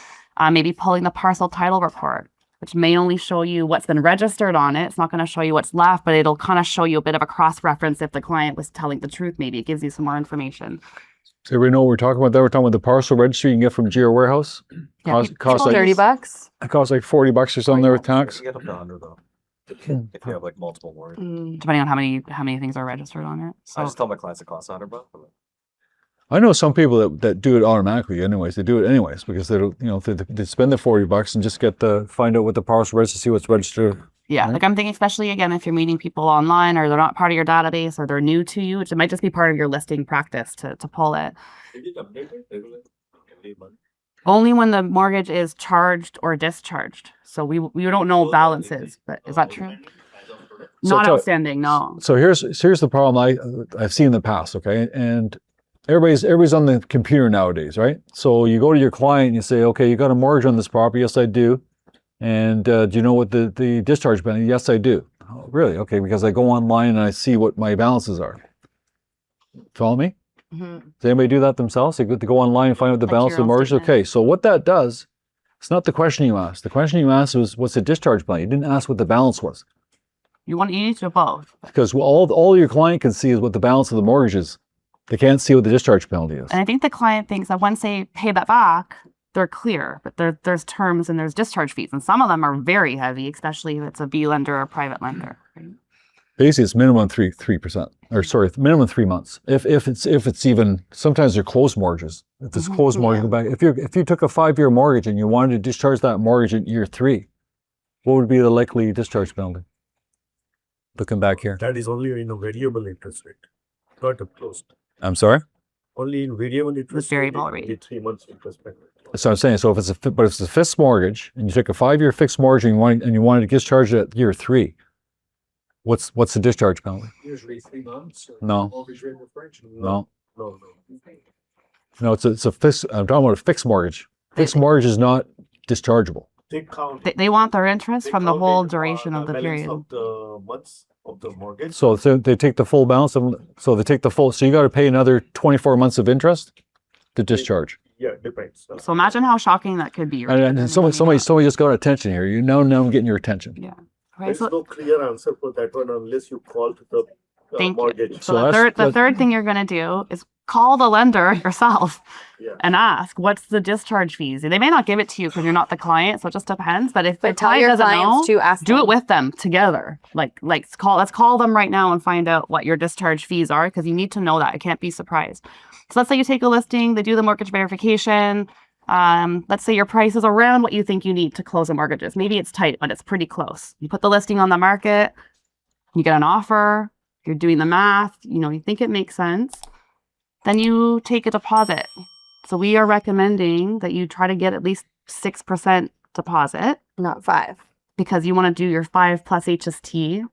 maybe pulling the parcel title report. which may only show you what's been registered on it. It's not going to show you what's left, but it'll kind of show you a bit of a cross-reference if the client was telling the truth. Maybe it gives you some more information. So everybody know what we're talking about there? We're talking about the parcel registry you can get from Geo Warehouse. Yeah, Costs like, $30. it costs like $40 or something there with tax. You get up to 100 though. If you have like multiple mortgages. Depending on how many things are registered on it. I So just tell my clients it costs $100. I know some people that do it automatically anyways. They do it anyways because they don't, they spend the $40 and just find out what the parcel registry, see what's registered. yeah, Right. like I'm thinking, especially again, if you're meeting people online or they're not part of your database or they're new to you, which it might just be part of your listing practice to pull it. Is it updated every month? Only when the mortgage is charged or discharged. So we don't know balances, but is that true? So Not tell- outstanding, no. So here's the problem I've seen in the past, okay? And everybody's on the computer nowadays, right? So you go to your client and you say, okay, you got a mortgage on this property? Yes, I do. And do you know what the discharge penalty? Yes, I do. Oh, really? Okay, because I go online and I see what my balances are. Follow me? Does anybody do that themselves? They go online and find out the Like balance your of the own mortgage? statement. Okay, so what that does, it's not the question you asked. The question you asked was, what's the discharge penalty? You didn't ask what the balance was. You need to do both. Because all your client can see is what the balance of the mortgage is. They can't see what the discharge penalty is. And I think the client thinks that once they pay that back, they're clear, but there's terms and there's discharge fees. And some of them are very heavy, especially if it's a B lender or a private lender. Right? Basically, it's minimum 3%, or sorry, minimum 3 months. If it's even, sometimes they're closed mortgages. If it's closed mortgage, go back. If you took a 5-year mortgage and you wanted to discharge that mortgage in year 3, what would be the likely discharge penalty? Looking back here. That is only in a variable interest rate, not a closed. I'm sorry? Only in variable interest variable rate, rate. 3 months interest payment. So I'm saying, so if it's a fixed mortgage and you took a 5-year fixed mortgage and you wanted to discharge it at year 3, what's the discharge penalty? Usually 3 months. No. Mortgage rate differential. No. No. It's a fixed, I'm talking about a fixed mortgage. Fixed mortgage is not dischargeable. They count. They want their interest they from the count whole it, duration of the balance period. of the months of the mortgage. So they take the full balance of, so they take the full, so you got to pay another 24 months of interest to discharge. Yeah, depends. So imagine how shocking that could be. Right? And somebody just got attention here. Now I'm getting your attention. Yeah. Right. There's So no clear answer for that one unless you call to the thank mortgage. you. So So that's- the third thing you're going to do is call the lender yourself Yeah. and ask, what's the discharge fees? They may not give it to you because you're not the client, so it just depends. But if the But tell client your doesn't clients know, to ask do them. it with them together. Let's call them right now and find out what your discharge fees are, because you need to know that. I can't be surprised. So let's say you take a listing, they do the mortgage verification. Let's say your price is around what you think you need to close a mortgage. Maybe it's tight, but it's pretty close. You put the listing on the market, you get an offer, you're doing the math, you think it makes sense. Then you take a deposit. So we are recommending that you try to get at least 6% deposit, Not 5. because you want to do your 5 plus HST,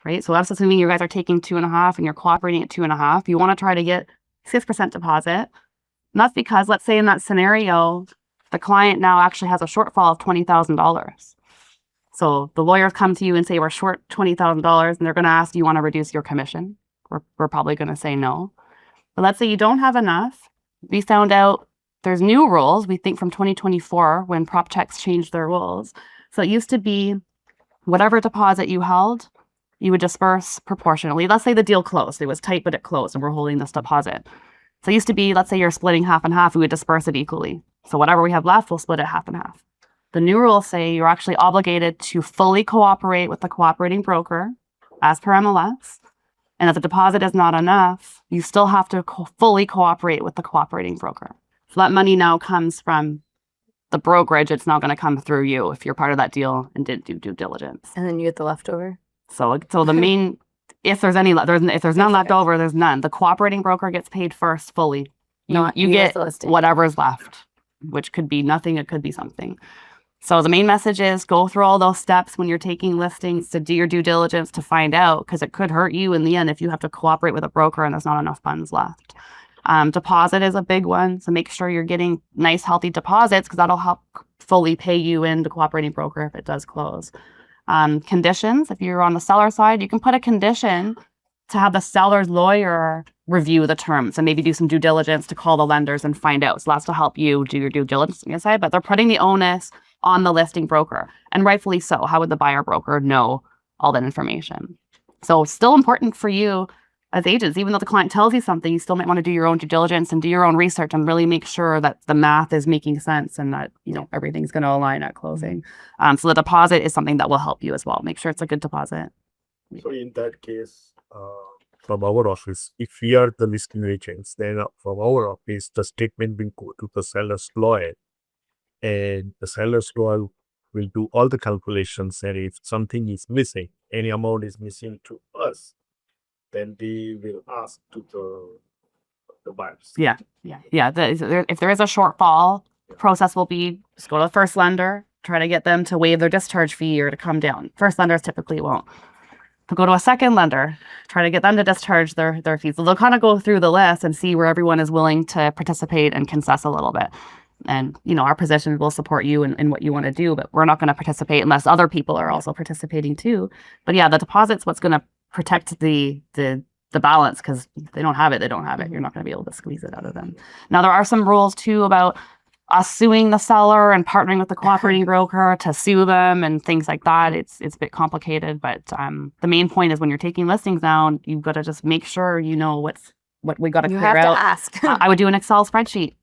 right? So that's assuming you guys are taking 2.5 and you're cooperating at 2.5. You want to try to get 6% deposit. And that's because, let's say in that scenario, the client now actually has a shortfall of $20,000. So the lawyers come to you and say, we're short $20,000, and they're going to ask, do you want to reduce your commission? We're probably going to say no. But let's say you don't have enough. We found out there's new rules, we think from 2024, when prop checks changed their rules. So it used to be whatever deposit you held, you would disperse proportionally. Let's say the deal closed. It was tight, but it closed, and we're holding this deposit. So it used to be, let's say you're splitting half and half, we would disperse it equally. So whatever we have left, we'll split it half and half. The new rules say you're actually obligated to fully cooperate with the cooperating broker as per MLS. And if the deposit is not enough, you still have to fully cooperate with the cooperating broker. So that money now comes from the brokerage. It's not going to come through you if you're part of that deal and didn't do due diligence. And then you get the leftover. So the main, if there's none left over, there's none. The cooperating broker gets paid first fully. You as get the listing. whatever's left, which could be nothing. It could be something. So the main message is go through all those steps when you're taking listings to do your due diligence to find out, because it could hurt you in the end if you have to cooperate with a broker and there's not enough funds left. Deposit is a big one. So make sure you're getting nice, healthy deposits, because that'll help fully pay you in the cooperating broker if it does close. Conditions, if you're on the seller side, you can put a condition to have the seller's lawyer review the terms and maybe do some due diligence to call the lenders and find out. So that's to help you do your due diligence on your side, but they're putting the onus on the listing broker. And rightfully so. How would the buyer broker know all that information? So still important for you as agents, even though the client tells you something, you still might want to do your own due diligence and do your own research and really make sure that the math is making sense and that, you know, everything's going to align at closing. So the deposit is something that will help you as well. Make sure it's a good deposit. So in that case, from our office, if we are the listing agents, then from our office, the statement will go to the seller's lawyer, and the seller's lawyer will do all the calculations. And if something is missing, any amount is missing to us, then we will ask to the buyers. Yeah. If there is a shortfall, process will be just go to the first lender, try to get them to waive their discharge fee or to come down. First lenders typically won't. To go to a second lender, try to get them to discharge their fees. So they'll kind of go through the list and see where everyone is willing to participate and concess a little bit. And, you know, our position will support you in what you want to do, but we're not going to participate unless other people are also participating too. But yeah, the deposit's what's going to protect the balance, because if they don't have it, they don't have it. You're not going to be able to squeeze it out of them. Now, there are some rules too about us suing the seller and partnering with the cooperating broker to sue them and things like that. It's a bit complicated, but the main point is when you're taking listings down, you've got to just make sure you know what we got to You clear have out. to ask. I would do an Excel spreadsheet.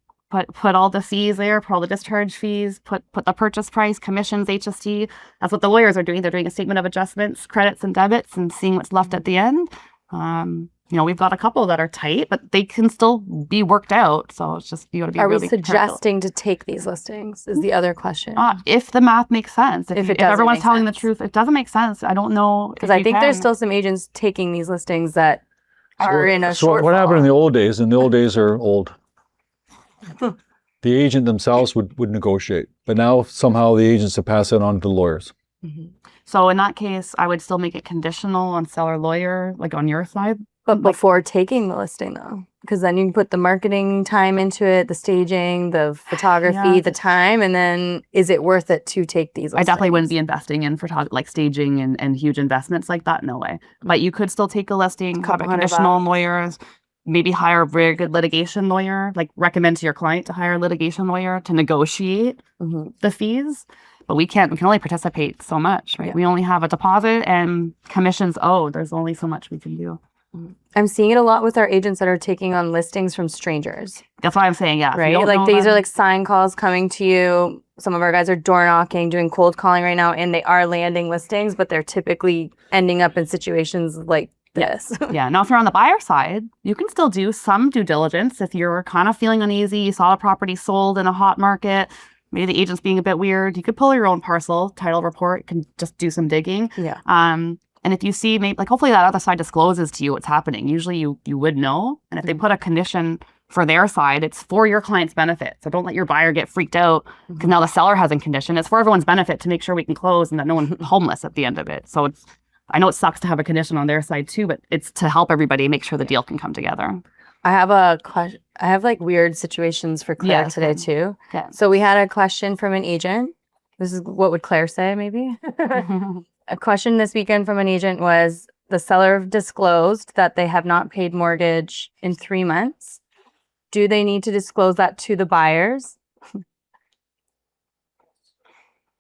Put all the fees there, put all the discharge fees, put the purchase price, commissions, HST. That's what the lawyers are doing. They're doing a statement of adjustments, credits and debits, and seeing what's left at the end. You know, we've got a couple that are tight, but they can still be worked out. So it's just, you got to be Are really we careful. suggesting to take these listings is the other question. If the math makes sense. If If it doesn't everyone's make telling the sense. truth, it doesn't make sense. I don't know. Because I think there's still some agents taking these listings that are in a So shortfall. what happened in the old days? And the old days are old. The agent themselves would negotiate, but now somehow the agents have passed it on to the lawyers. So in that case, I would still make it conditional on seller lawyer, like on your side. But before taking the listing though, because then you can put the marketing time into it, the staging, the photography, Yeah. the time, and then is it worth it to take these listings? I definitely wouldn't be investing in like staging and huge investments like that. No way. But you could still take a listing, have Couple it $100 conditional on lawyers, maybe hire a very good litigation lawyer, like recommend to your client to hire a litigation lawyer to negotiate the fees. But we can only participate so much, right? Yeah. We only have a deposit and commissions owed. There's only so much we can do. I'm seeing it a lot with our agents that are taking on listings from strangers, That's why I'm saying, yeah. if you right? don't Like know these them- are like sign calls coming to you. Some of our guys are door knocking, doing cold calling right now, and they are landing listings, but they're typically ending up in situations like this. Yeah. Now, if you're on the buyer side, you can still do some due diligence. If you're kind of feeling uneasy, you saw a property sold in a hot market, maybe the agent's being a bit weird, you could pull your own parcel title report, you can just do some digging. Yeah. And if you see, maybe like hopefully that other side discloses to you what's happening. Usually you would know. And if they put a condition for their side, it's for your client's benefit. So don't let your buyer get freaked out because now the seller hasn't conditioned. It's for everyone's benefit to make sure we can close and that no one's homeless at the end of it. So it's, I know it sucks to have a condition on their side too, but it's to help everybody make sure the deal can come together. I have a question. I have like weird situations for Claire Yeah, today okay. too. Yeah. So we had a question from an agent. This is what would Claire say maybe? A question this weekend from an agent was the seller disclosed that they have not paid mortgage in 3 months. Do they need to disclose that to the buyers?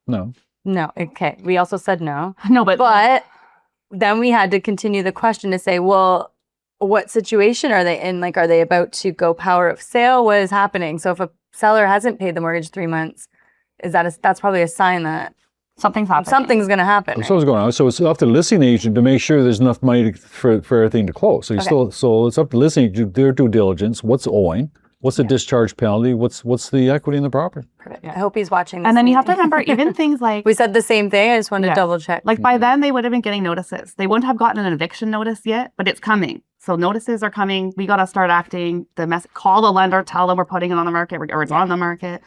No. No. Okay. We also said no. No, but Then we had to continue the question to say, well, what situation are they in? Like, are they about to go power of sale? What is happening? So if a seller hasn't paid the mortgage 3 months, that's probably a sign that something's happening. something's going to happen. So what's going on? So it's up to the listing agent to make sure there's enough money for everything to close. So so it's up to the listing agent to do their due diligence. What's owing? What's the discharge penalty? What's the equity in the property? Perfect. I hope he's watching this. And then you have to meeting. remember even things like We said the same thing. I just wanted Yeah. to double check. Like by then they would have been getting notices. They wouldn't have gotten an eviction notice yet, but it's coming. So notices are coming. We got to start acting. Call the lender, tell them we're putting it on the market or it's on the market.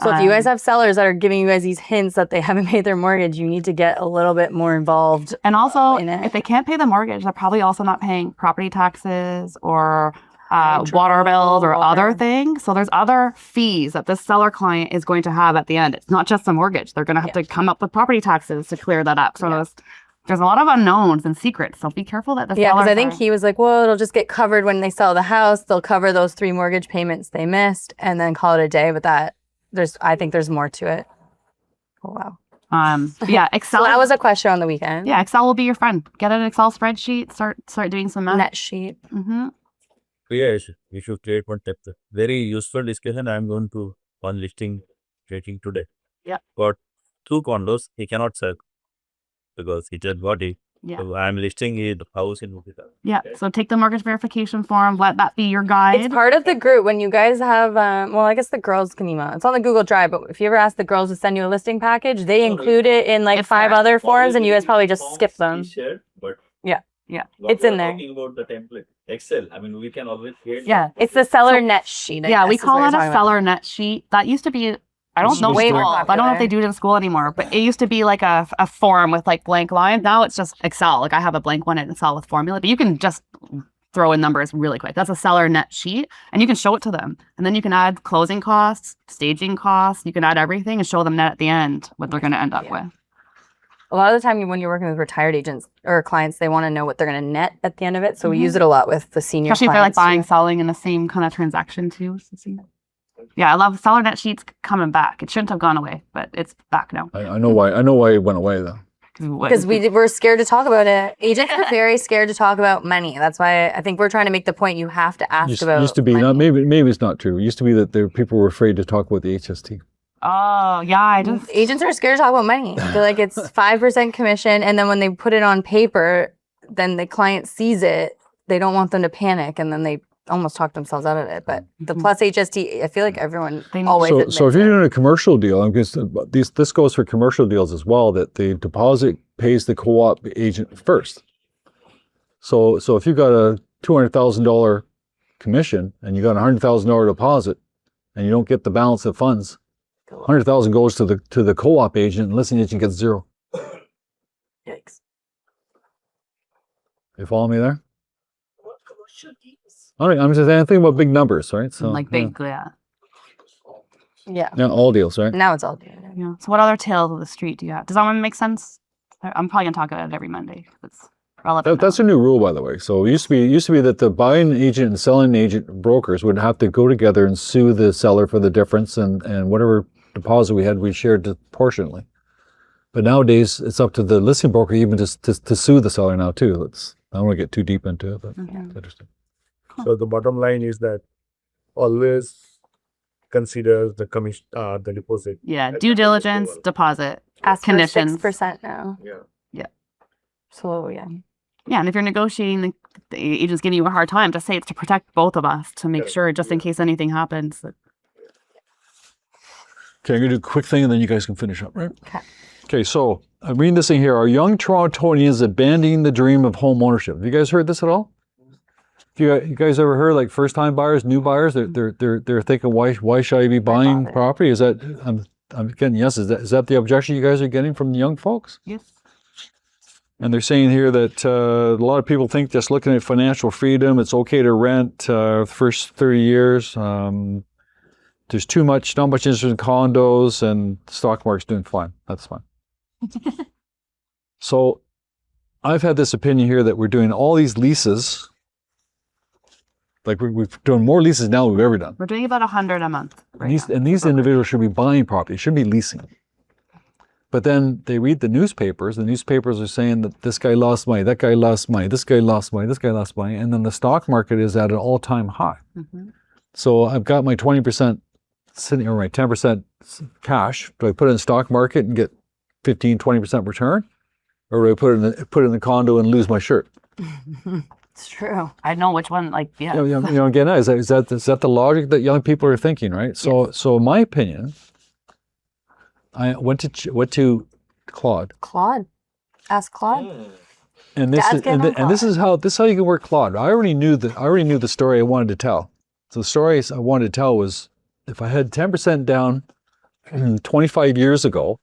So if you guys have sellers that are giving you guys these hints that they haven't paid their mortgage, you need to get a little bit more involved. And also, in it. if they can't pay the mortgage, they're probably also not paying property taxes or water bills or other things. So there's other fees that this seller client is going to have at the end. It's not just the mortgage. They're going to have to come up with property taxes to clear that up. So there's a lot of unknowns and secrets. So be careful that the Yeah, because sellers I think he was like, well, it'll just get covered when they sell the house. They'll cover those 3 mortgage payments they missed and then call it a day. But I think there's more to it. Oh, wow. Yeah, Excel. So that was a question on the weekend. Yeah, Excel will be your friend. Get an Excel spreadsheet. Start doing some math. Net sheet. Mm-hmm. Yes, we should create one template. Very useful discussion. I'm going to one listing creating today. Yeah. Got 2 condos. He cannot sell because he just got it. Yeah. So I'm listing his house in Mukita. Yeah. So take the mortgage verification form. Let that be your guide. It's part of the group when you guys have, well, I guess the girls can email. It's on the Google Drive, but if you ever ask the girls to send you a listing package, they include it in like It's 5 there. other forms and you guys probably just skip them. But Yeah. Yeah. It's in there. Talking about the template, Excel. I mean, we can always create. Yeah. It's the seller So- net sheet. I Yeah, we guess is call what you're it a talking about. seller net sheet. That used to be, I don't know, Way school. more I don't know if popular. they do it in school anymore, but it used to be like a form with like blank lines. Now it's just Excel. Like I have a blank one in Excel with formula, but you can just throw in numbers really quick. That's a seller net sheet and you can show it to them. And then you can add closing costs, staging costs. You can add everything and show them net at the end what they're going to end up with. A lot of the time when you're working with retired agents or clients, they want to know what they're going to net at the end of it. So we use it a lot with the senior Especially if they're like clients, buying, too. selling in the same kind of transaction too. Yeah, I love seller net sheets coming back. It shouldn't have gone away, but it's back now. I know why. I know why it went away though. Because we're scared to talk about it. Agents are very scared to talk about money. That's why I think we're trying to make the point you have to ask about Used to be, money. not, maybe it's not true. It used to be that people were afraid to talk about the HST. Oh, yeah, I just Agents are scared to talk about money. They're like, it's 5% commission. And then when they put it on paper, then the client sees it. They don't want them to panic. And then they almost talk themselves out of it. But the plus HST, I feel like everyone always admits So if you're it. doing a commercial deal, I'm guess this goes for commercial deals as well, that the deposit pays the co-op agent first. So if you got a $200,000 commission and you got a $100,000 deposit and you don't get the balance of funds, 100,000 goes to the co-op agent and listing agent gets 0. Yikes. You follow me there? What commercial deals? All right, I'm just thinking about big numbers, right? So like big, yeah. yeah, all deals, right? Now it's all good. Yeah. So what other tales of the street do you have? Does that one make sense? I'm probably gonna talk about it every Monday. It's relevant. That's a new rule, by the way. So it used to be that the buying agent and selling agent brokers would have to go together and sue the seller for the difference, and whatever deposit we had, we shared proportionately. But nowadays, it's up to the listing broker even to sue the seller now too. I don't want to get too deep into it, but it's interesting. So the bottom line is that always consider the commission, the deposit. Yeah, due diligence, deposit, Ask conditions. for 6% now. Yeah. Yeah. So, yeah. Yeah, and if you're negotiating, the agent's giving you a hard time, just say it's to protect both of us, to make sure, just in case anything happens. Okay, I'm going to do a quick thing and then you guys can finish up, right? Okay. Okay, so I'm reading this thing here. Are young Torontonians abandoning the dream of home ownership? Have you guys heard this at all? You guys ever heard like first-time buyers, new buyers? They're thinking, why should I be buying property? Is that I'm getting yes? Is that the objection you guys are getting from the young folks? Yes. And they're saying here that a lot of people think just looking at financial freedom, it's okay to rent first 30 years. There's not much interest in condos, and the stock market's doing fine. That's fine. So I've had this opinion here that we're doing all these leases. Like we've done more leases now than we've ever done. We're doing about 100 a month. Right And these individuals should be buying property, shouldn't be leasing. But then they read the newspapers. The newspapers are saying that this guy lost money, that guy lost money, this guy lost money, this guy lost money, and then the stock market is at an all-time high. Mm-hmm. So I've got my 20% sitting, or my 10% cash. Do I put it in the stock market and get 15, 20% return? Or do I put it in the condo and lose my shirt? It's true. I know which one, like, yeah. Again, is that the logic that young people are thinking, right? So in my opinion, I went to Claude. Claude. Ask Claude. And this Dad's is getting on and this is how you can work Claude. I already knew the story I wanted to tell. So the story I wanted to tell was, if I had 10% down 25 years ago,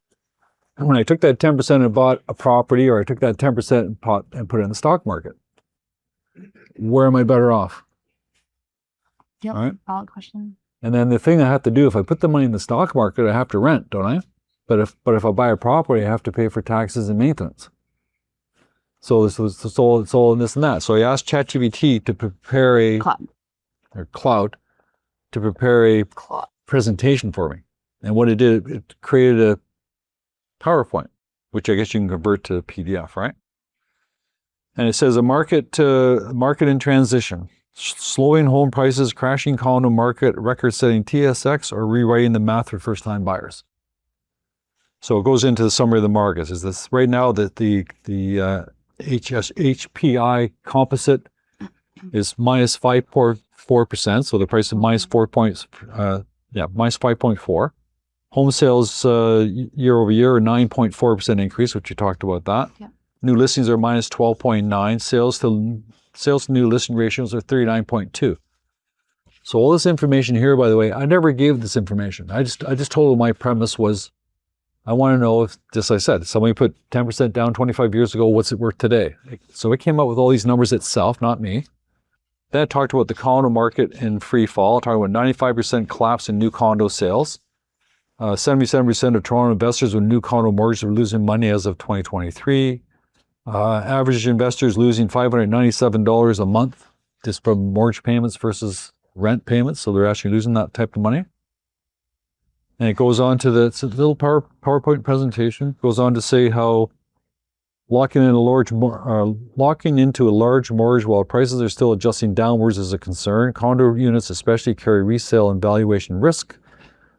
and when I took that 10% and bought a property, or I took that 10% and put it in the stock market, where am I better off? Yep. All right. Valid question. And then the thing I have to do, if I put the money in the stock market, I have to rent, don't I? But if I buy a property, I have to pay for taxes and maintenance. So it's all in this and that. So I asked ChatGPT to prepare Cloud to prepare a presentation for me. And what it did, it created PowerPoint, which I guess you can convert to PDF, right? And it says a market in transition, slowing home prices, crashing condo market, record-setting TSX, or rewriting the math for first-time buyers. So it goes into the summary of the markets. Is this right now that the HPI composite is minus 5.4%. So the price is minus 5.4. Home sales year over year, a 9.4% increase, which you talked about that. Yeah. New listings are minus 12.9. Sales to new listing ratios are 39.2. So all this information here, by the way, I never gave this information. I just told them my premise was, I want to know if, just like I said, somebody put 10% down 25 years ago, what's it worth today? So it came up with all these numbers itself, not me. Then I talked about the condo market in free fall. I talked about 95% collapse in new condo sales. 77% of Toronto investors with new condo mortgages were losing money as of 2023. Average investors losing $597 a month just from mortgage payments versus rent payments. So they're actually losing that type of money. And it goes on to it's a little PowerPoint presentation. It goes on to say how locking into a large mortgage while prices are still adjusting downwards is a concern. Condo units especially carry resale and valuation risk.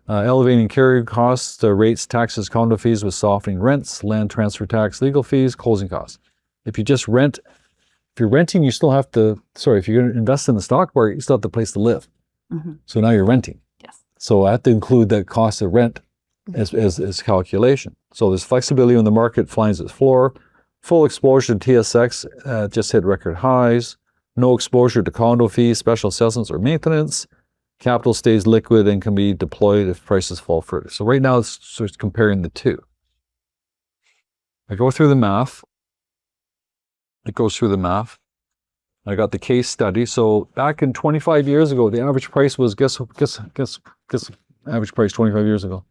Elevating carrying costs, rates, taxes, condo fees with softening rents, land transfer tax, legal fees, closing costs. If you just rent, if you're renting, you still have to, if you're going to invest in the stock market, you still have the place to live. Mm-hmm. So now you're renting. Yes. So I have to include the cost of rent as calculation. So there's flexibility when the market finds its floor. Full exposure to TSX just hit record highs. No exposure to condo fees, special assessments, or maintenance. Capital stays liquid and can be deployed if prices fall further. So right now it's comparing the two. I go through the math. It goes through the math. I got the case study. So back in 25 years ago, the average price was, guess average price 25 years ago?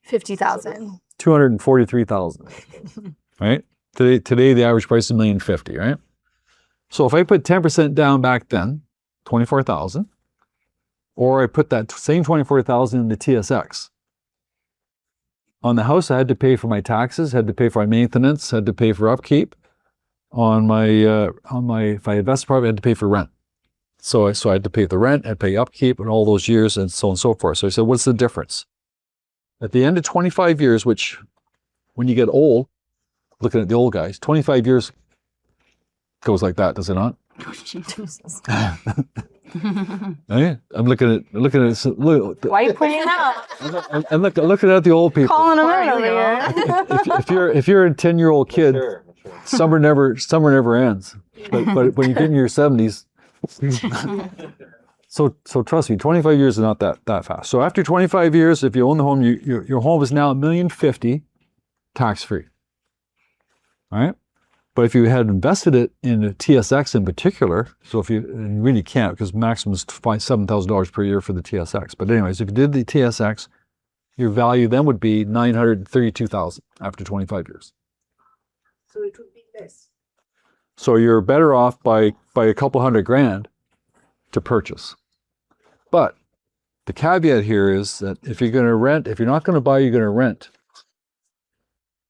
50,000. 243,000. Right? Today the average price is $1,050,000, right? So if I put 10% down back then, 24,000, or I put that same 24,000 into TSX. On the house, I had to pay for my taxes, had to pay for my maintenance, had to pay for upkeep. On my if I invest property, I had to pay for rent. So I had to pay the rent, I'd pay upkeep and all those years and so on and so forth. So I said, what's the difference? At the end of 25 years, which when you get old, looking at the old guys, 25 years goes like that, does it not? Jesus. Right? I'm looking at Why are you pointing it out? I'm looking at the old people. Calling them out over here. If you're a 10-year-old kid, summer never ends. But when you get in your 70s, so trust me, 25 years is not that fast. So after 25 years, if you own the home, your home is now $1,050,000 tax free. All right. But if you had invested it in a TSX in particular, so if you really can't, because maximum is $7,000 per year for the TSX. But anyways, if you did the TSX, your value then would be $932,000 after 25 years. So it would be less. So you're better off by a couple $100,000 to purchase. But the caveat here is that if you're going to rent, if you're not going to buy, you're going to rent.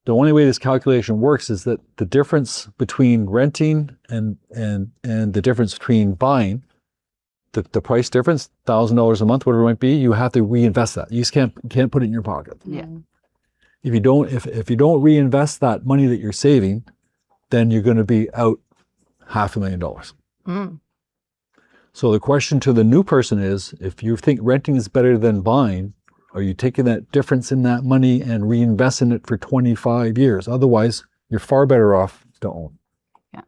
The only way this calculation works is that the difference between renting and the difference between buying, the price difference, $1,000 a month, whatever it might be, you have to reinvest that. You just can't put it in your pocket. Yeah. If you don't reinvest that money that you're saving, then you're going to be out $500,000. Mm. So the question to the new person is, if you think renting is better than buying, are you taking that difference in that money and reinvesting it for 25 years? Otherwise, you're far better off to own. Yeah.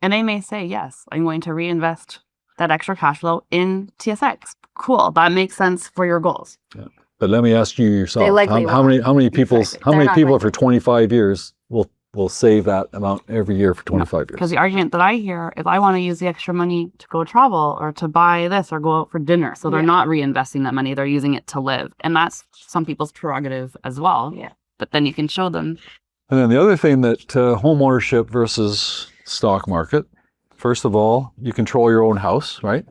And they may say, yes, I'm going to reinvest that extra cash flow in TSX. Cool. That makes sense for your goals. Yeah. But let me ask you yourself, They likely how many people Exactly. for 25 years will save that amount every year for 25 years? Because the argument that I hear is I want to use the extra money to go travel or to buy this or go out for dinner. So they're not reinvesting that money. They're using it to live. And that's some people's prerogative as well. Yeah. But then you can show them. And then the other thing that home ownership versus stock market, first of all, you control your own house, right?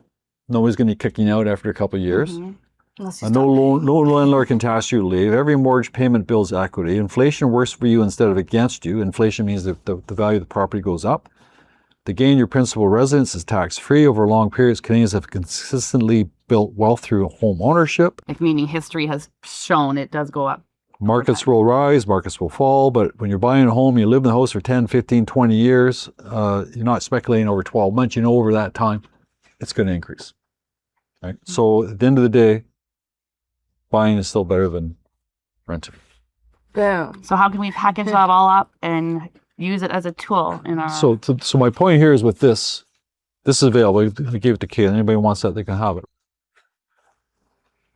Nobody's going to be kicking you out after a couple of years. Mhm. Unless you No stop no landlord can task you to leave. Every mortgage payment builds equity. Inflation works for you instead of against you. Inflation means that the value of the property goes up. The gain in your principal residence is tax-free. Over long periods, Canadians have consistently built wealth through home ownership. Like meaning history has shown it does go up. Markets will rise, markets will fall, but when you're buying a home, you live in the house for 10, 15, 20 years, you're not speculating over 12 months. You know over that time, it's going to increase. Right? So at the end of the day, buying is still better than renting. Boom. So how can we package that all up and use it as a tool in our... So my point here is with this is available. I gave it to Katelyn. Anybody wants that, they can have it.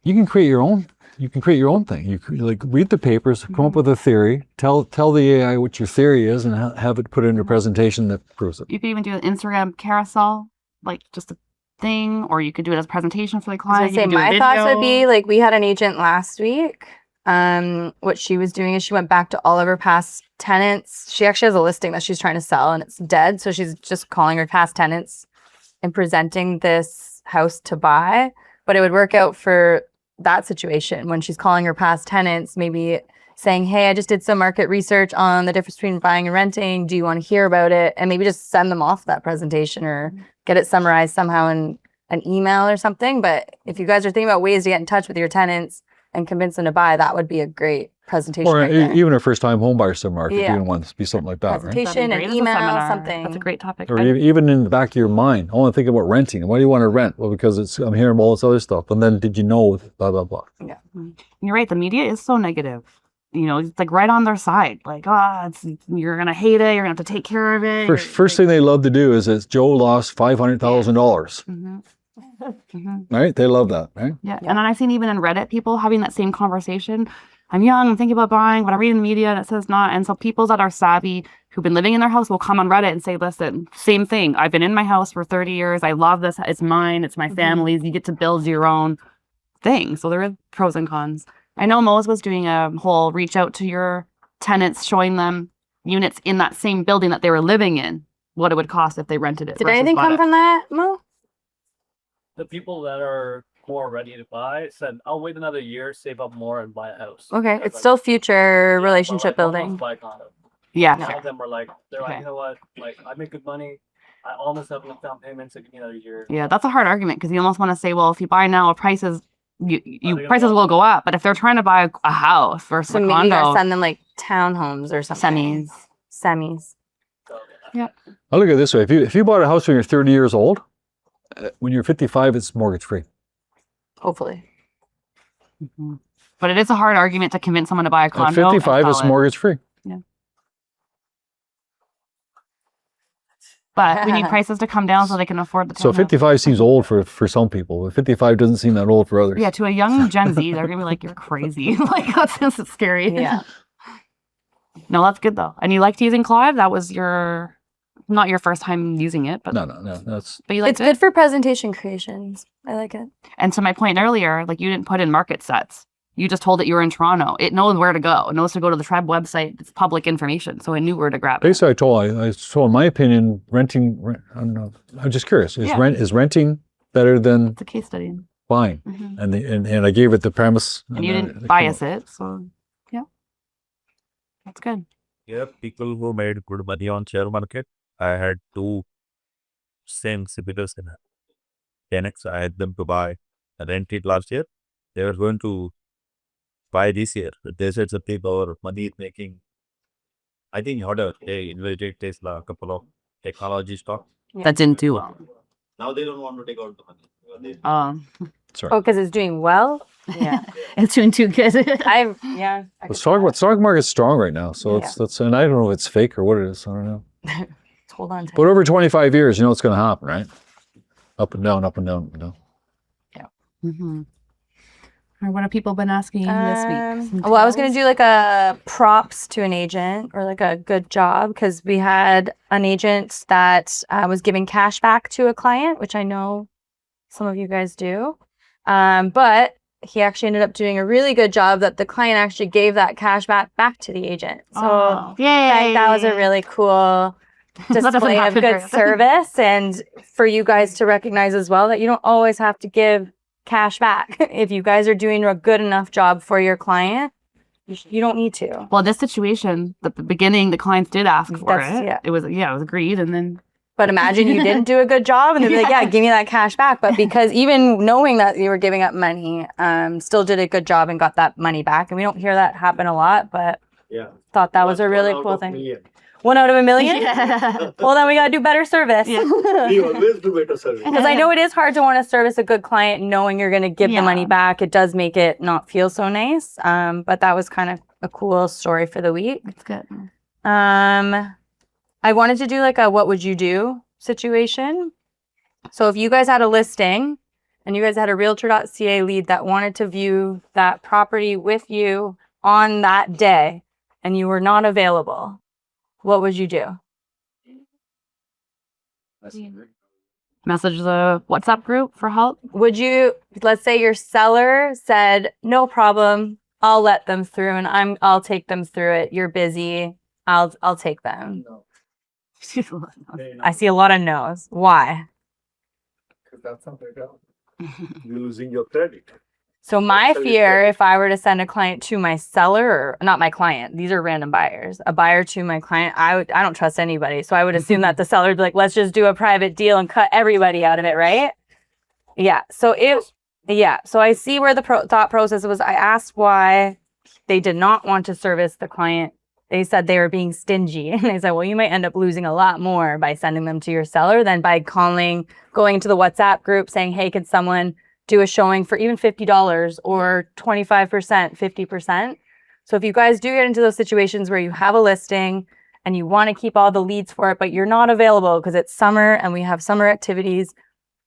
You can create your own. You can create your own thing. You like read the papers, come up with a theory, tell the AI what your theory is, and have it put in a presentation that proves it. You could even do an Instagram carousel, like just a thing, or you could do it as a presentation for the I was client. gonna say, You could do a my thoughts would video. be like, we had an agent last week. What she was doing is she went back to all of her past tenants. She actually has a listing that she's trying to sell and it's dead. So she's just calling her past tenants and presenting this house to buy. But it would work out for that situation when she's calling her past tenants, maybe saying, hey, I just did some market research on the difference between buying and renting. Do you want to hear about it? And maybe just send them off that presentation or get it summarized somehow in an email or something. But if you guys are thinking about ways to get in touch with your tenants and convince them to buy, that would be a great presentation. Or right there. even a first-time home buyer submarket, Yeah. you can want it to be something like that, right? Presentation, That'd be an great as a email, seminar. something. That's a great topic. Or even in the back of your mind, I want to think about renting. And why do you want to rent? Well, because I'm hearing all this other stuff. And then did you know blah, blah, blah. Yeah. You're right. The media is so negative. You know, it's like right on their side. Like, you're going to hate it. You're going to have to take care of it. First thing they love to do is that Joe lost $500,000. hmm Right? They love that, right? Yeah. And then I've seen even in Reddit people having that same conversation. I'm young, I'm thinking about buying, but I'm reading the media and it says not. And so people that are savvy who've been living in their house will come on Reddit and say, listen, same thing. I've been in my house for 30 years. I love this. It's mine. It's my family's. You get to build your own thing. So there are pros and cons. I know Mo's was doing a whole reach out to your tenants, showing them units in that same building that they were living in, what it would cost if they rented it. Did versus anything bought come it. from that, Mo? The people that are more ready to buy said, I'll wait another year, save up more, and buy a house. Okay, But, it's like, still future yeah, but, relationship like, almost building. buy condo. Yeah. Some of them were like, they're Okay. like, you know what? Like, I make good money. I almost have enough down payment, so give me another year. Yeah, that's a hard argument because you almost want to say, well, if you buy now, prices they gonna prices go will up? go up. But if they're trying to buy a house versus So a maybe you condo, gotta send them like townhomes or something. Semis. So, I look at it this way. If you bought a house when you're 30 years old, when you're 55, it's mortgage free. Hopefully. Mhm. But it is a hard argument to convince someone to buy a At condo. and 55, sell it's it. mortgage free. But we need prices to come down so they can afford the So townhouse. 55 seems old for some people, but 55 doesn't seem that old for others. Yeah, to a young Gen Z, they're gonna be like, "You're crazy." Like that's scary. Yeah. No, that's good though. And you liked using Clive? That was not your first time using it, but No, that's but you liked It's it. good for presentation creations. I like it. And to my point earlier, like you didn't put in market sets. You just told it you were in Toronto. It knows where to go. It knows to go to the Treb website. It's public information, so it knew where to grab it. basically I told in my opinion, I don't know. I'm just curious. Yeah. Is renting better than It's a case study. buying? Mhm. And I gave it the premise. And you then didn't it bias came up. it, so yeah, that's good. Yeah, people who made good money on share market. I had two same similar Tenants. I had them to buy and rent it last year. They were going to buy this year. They said something about money making. I think they invested Tesla, a couple of technology stocks. That didn't do well. Now they don't want to take out the money. Sorry. Oh, because it's doing well? Yeah. It's doing too good. I The stock market's strong right now, so it's and I don't know if it's fake or what it is. I don't know. hold on to But over 25 years, you know what's going to happen, right? Up and down, up and down, up and down. Mm-hmm. Or what have people been asking you this week? Some Well, I was going to tales? do like a props to an agent or like a good job because we had an agent that was giving cash back to a client, which I know some of you guys do. But he actually ended up doing a really good job that the client actually gave that cash back to the agent. So Oh, I yay! think that was a really cool doesn't display of happen good very- service and for you guys to recognize as well that you don't always have to give cash back. If you guys are doing a good enough job for your client, you don't need to. Well, this situation, at the beginning, the clients did ask for That's- it. yeah. It was agreed, and then But imagine you didn't do a good job and they'd be like, yeah, give me that cash back. But because even knowing that you were giving up money, still did a good job and got that money back. And we don't hear that happen a lot, but Yeah. thought that was a really cool thing. 1 out of a million? yeah. Well, then we got to do better service. Yeah. We always do better service. Because I know it is hard to want to service a good client knowing you're going to give the money Yeah. back. It does make it not feel so nice. But that was kind of a cool story for the week. That's good. I wanted to do like a what would you do situation. So if you guys had a listing and you guys had a realtor.ca lead that wanted to view that property with you on that day and you were not available, what would you do? Message the WhatsApp group for help. Would you, let's say your seller said, no problem, I'll let them through and I'll take them through it. You're busy. I'll take them. No. I see a lot of no's. Why? Because that's how they go. You're losing your credit. So my So you fear, if I were to send a client to my seller, or not my client, these are random buyers, a buyer to my client, I don't trust anybody. So I would assume that the seller would be like, let's just do a private deal and cut everybody out of it, right? Yeah. So I see where the thought process was. I asked why they did not want to service the client. They said they were being stingy. And I said, well, you might end up losing a lot more by sending them to your seller than by going into the WhatsApp group saying, hey, could someone do a showing for even $50 or 25%, 50%. So if you guys do get into those situations where you have a listing and you want to keep all the leads for it, but you're not available because it's summer and we have summer activities,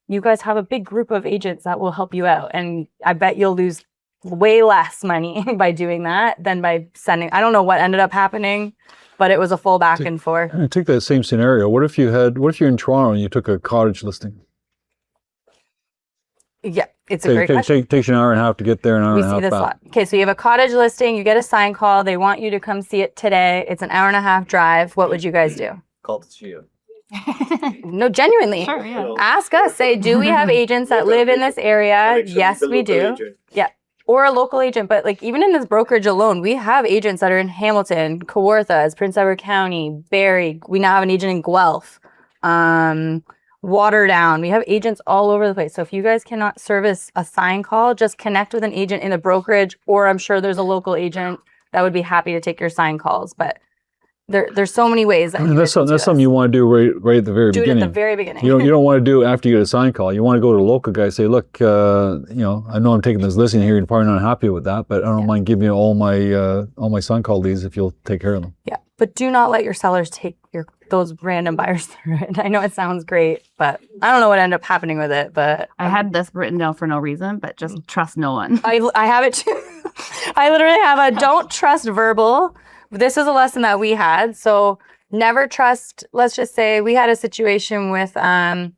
you guys have a big group of agents that will help you out. And I bet you'll lose way less money by doing that than by sending. I don't know what ended up happening, but it was a full back and forth. Take that same scenario. What if you're in Toronto and you took a cottage listing? Yeah, it's a great question. Takes you an hour and a half to get there, an hour We and a see half this a back. lot. Okay, so you have a cottage listing, you get a sign call, they want you to come see it today. It's an hour and a half drive. What would you guys do? Call the studio. No, genuinely. Sure, yeah. Ask us. Say, do we have agents that live in this area? Yes, we do. Yeah. Or a local agent. But like even in this brokerage alone, we have agents that are in Hamilton, Kawarthas, Prince Edward County, Barrie. We now have an agent in Guelph. Waterdown. We have agents all over the place. So if you guys cannot service a sign call, just connect with an agent in the brokerage, or I'm sure there's a local agent that would be happy to take your sign calls. But there's so many ways that And that's something you want to do right at the very do beginning. it at the very beginning. You don't want to do it after you get a sign call. You want to go to a local guy and say, look, I know I'm taking this listing here. You're probably not happy with that, but I don't mind giving you all my sign call leads if you'll take care of them. Yeah, but do not let your sellers take those random buyers through it. I know it sounds great, but I don't know what ended up happening with it. But I had this written down for no reason, but just trust no one. I have it too. I literally have a don't trust verbal. This is a lesson that we had. So never trust. Let's just say we had a situation with a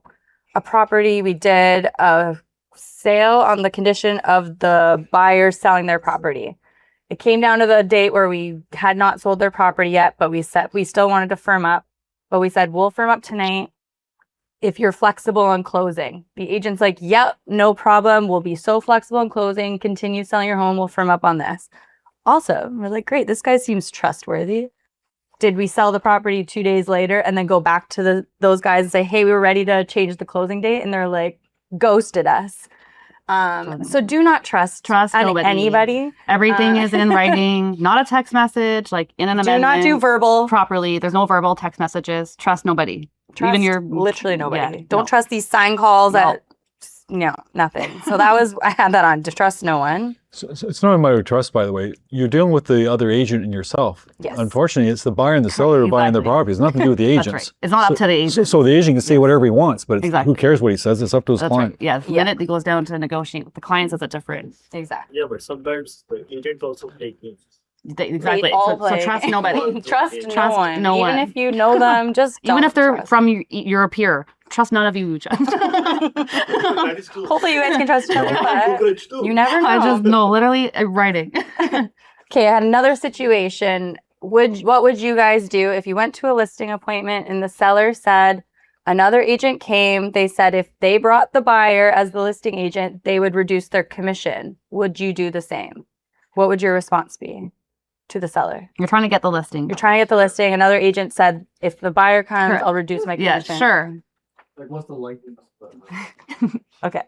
property. We did a sale on the condition of the buyer selling their property. It came down to the date where we had not sold their property yet, but we still wanted to firm up. But we said, we'll firm up tonight if you're flexible on closing. The agent's like, yep, no problem. We'll be so flexible in closing. Continue selling your home. We'll firm up on this. Also, we're like, great, this guy seems trustworthy. Did we sell the property 2 days later and then go back to those guys and say, hey, we were ready to change the closing date? And they're like, ghosted us. So do not trust anybody. Everything is in writing, not a text message, like in an amendment. Do not do verbal. Properly. There's no verbal text messages. Trust nobody. Trust Even your literally nobody. Yeah, Don't trust these sign calls nothing. So that was, I had that on, to trust no one. So it's not a matter of trust, by the way. You're dealing with the other agent and yourself. Yes. Unfortunately, it's the buyer and the seller who are buying their Exactly. property. It's nothing to do with the That's agents. right. It's not up to the agent. So the agent can say whatever he wants, but Exactly. who cares what he says? It's up to his That's client. right. Yeah. The minute it goes down to negotiate with the clients, it's a different. Exactly. Yeah, but sometimes the agent also take names. Exactly. They all So play. trust nobody. Trust Trust no one. no Even one. if you know them, just Even don't if they're trust. from your peer, trust none of you. That is true. Hopefully you guys can trust each other, but Brokerage too. you never know. I just know, literally writing. Okay, I had another situation. What would you guys do if you went to a listing appointment and the seller said, Another agent came. They said if they brought the buyer as the listing agent, they would reduce their commission. Would you do the same? What would your response be to the seller? You're trying to get the listing. You're trying to get the listing. Another agent said, if the buyer comes, Correct. I'll reduce my Yeah, commission. sure. Like, what's the likeliness? Okay.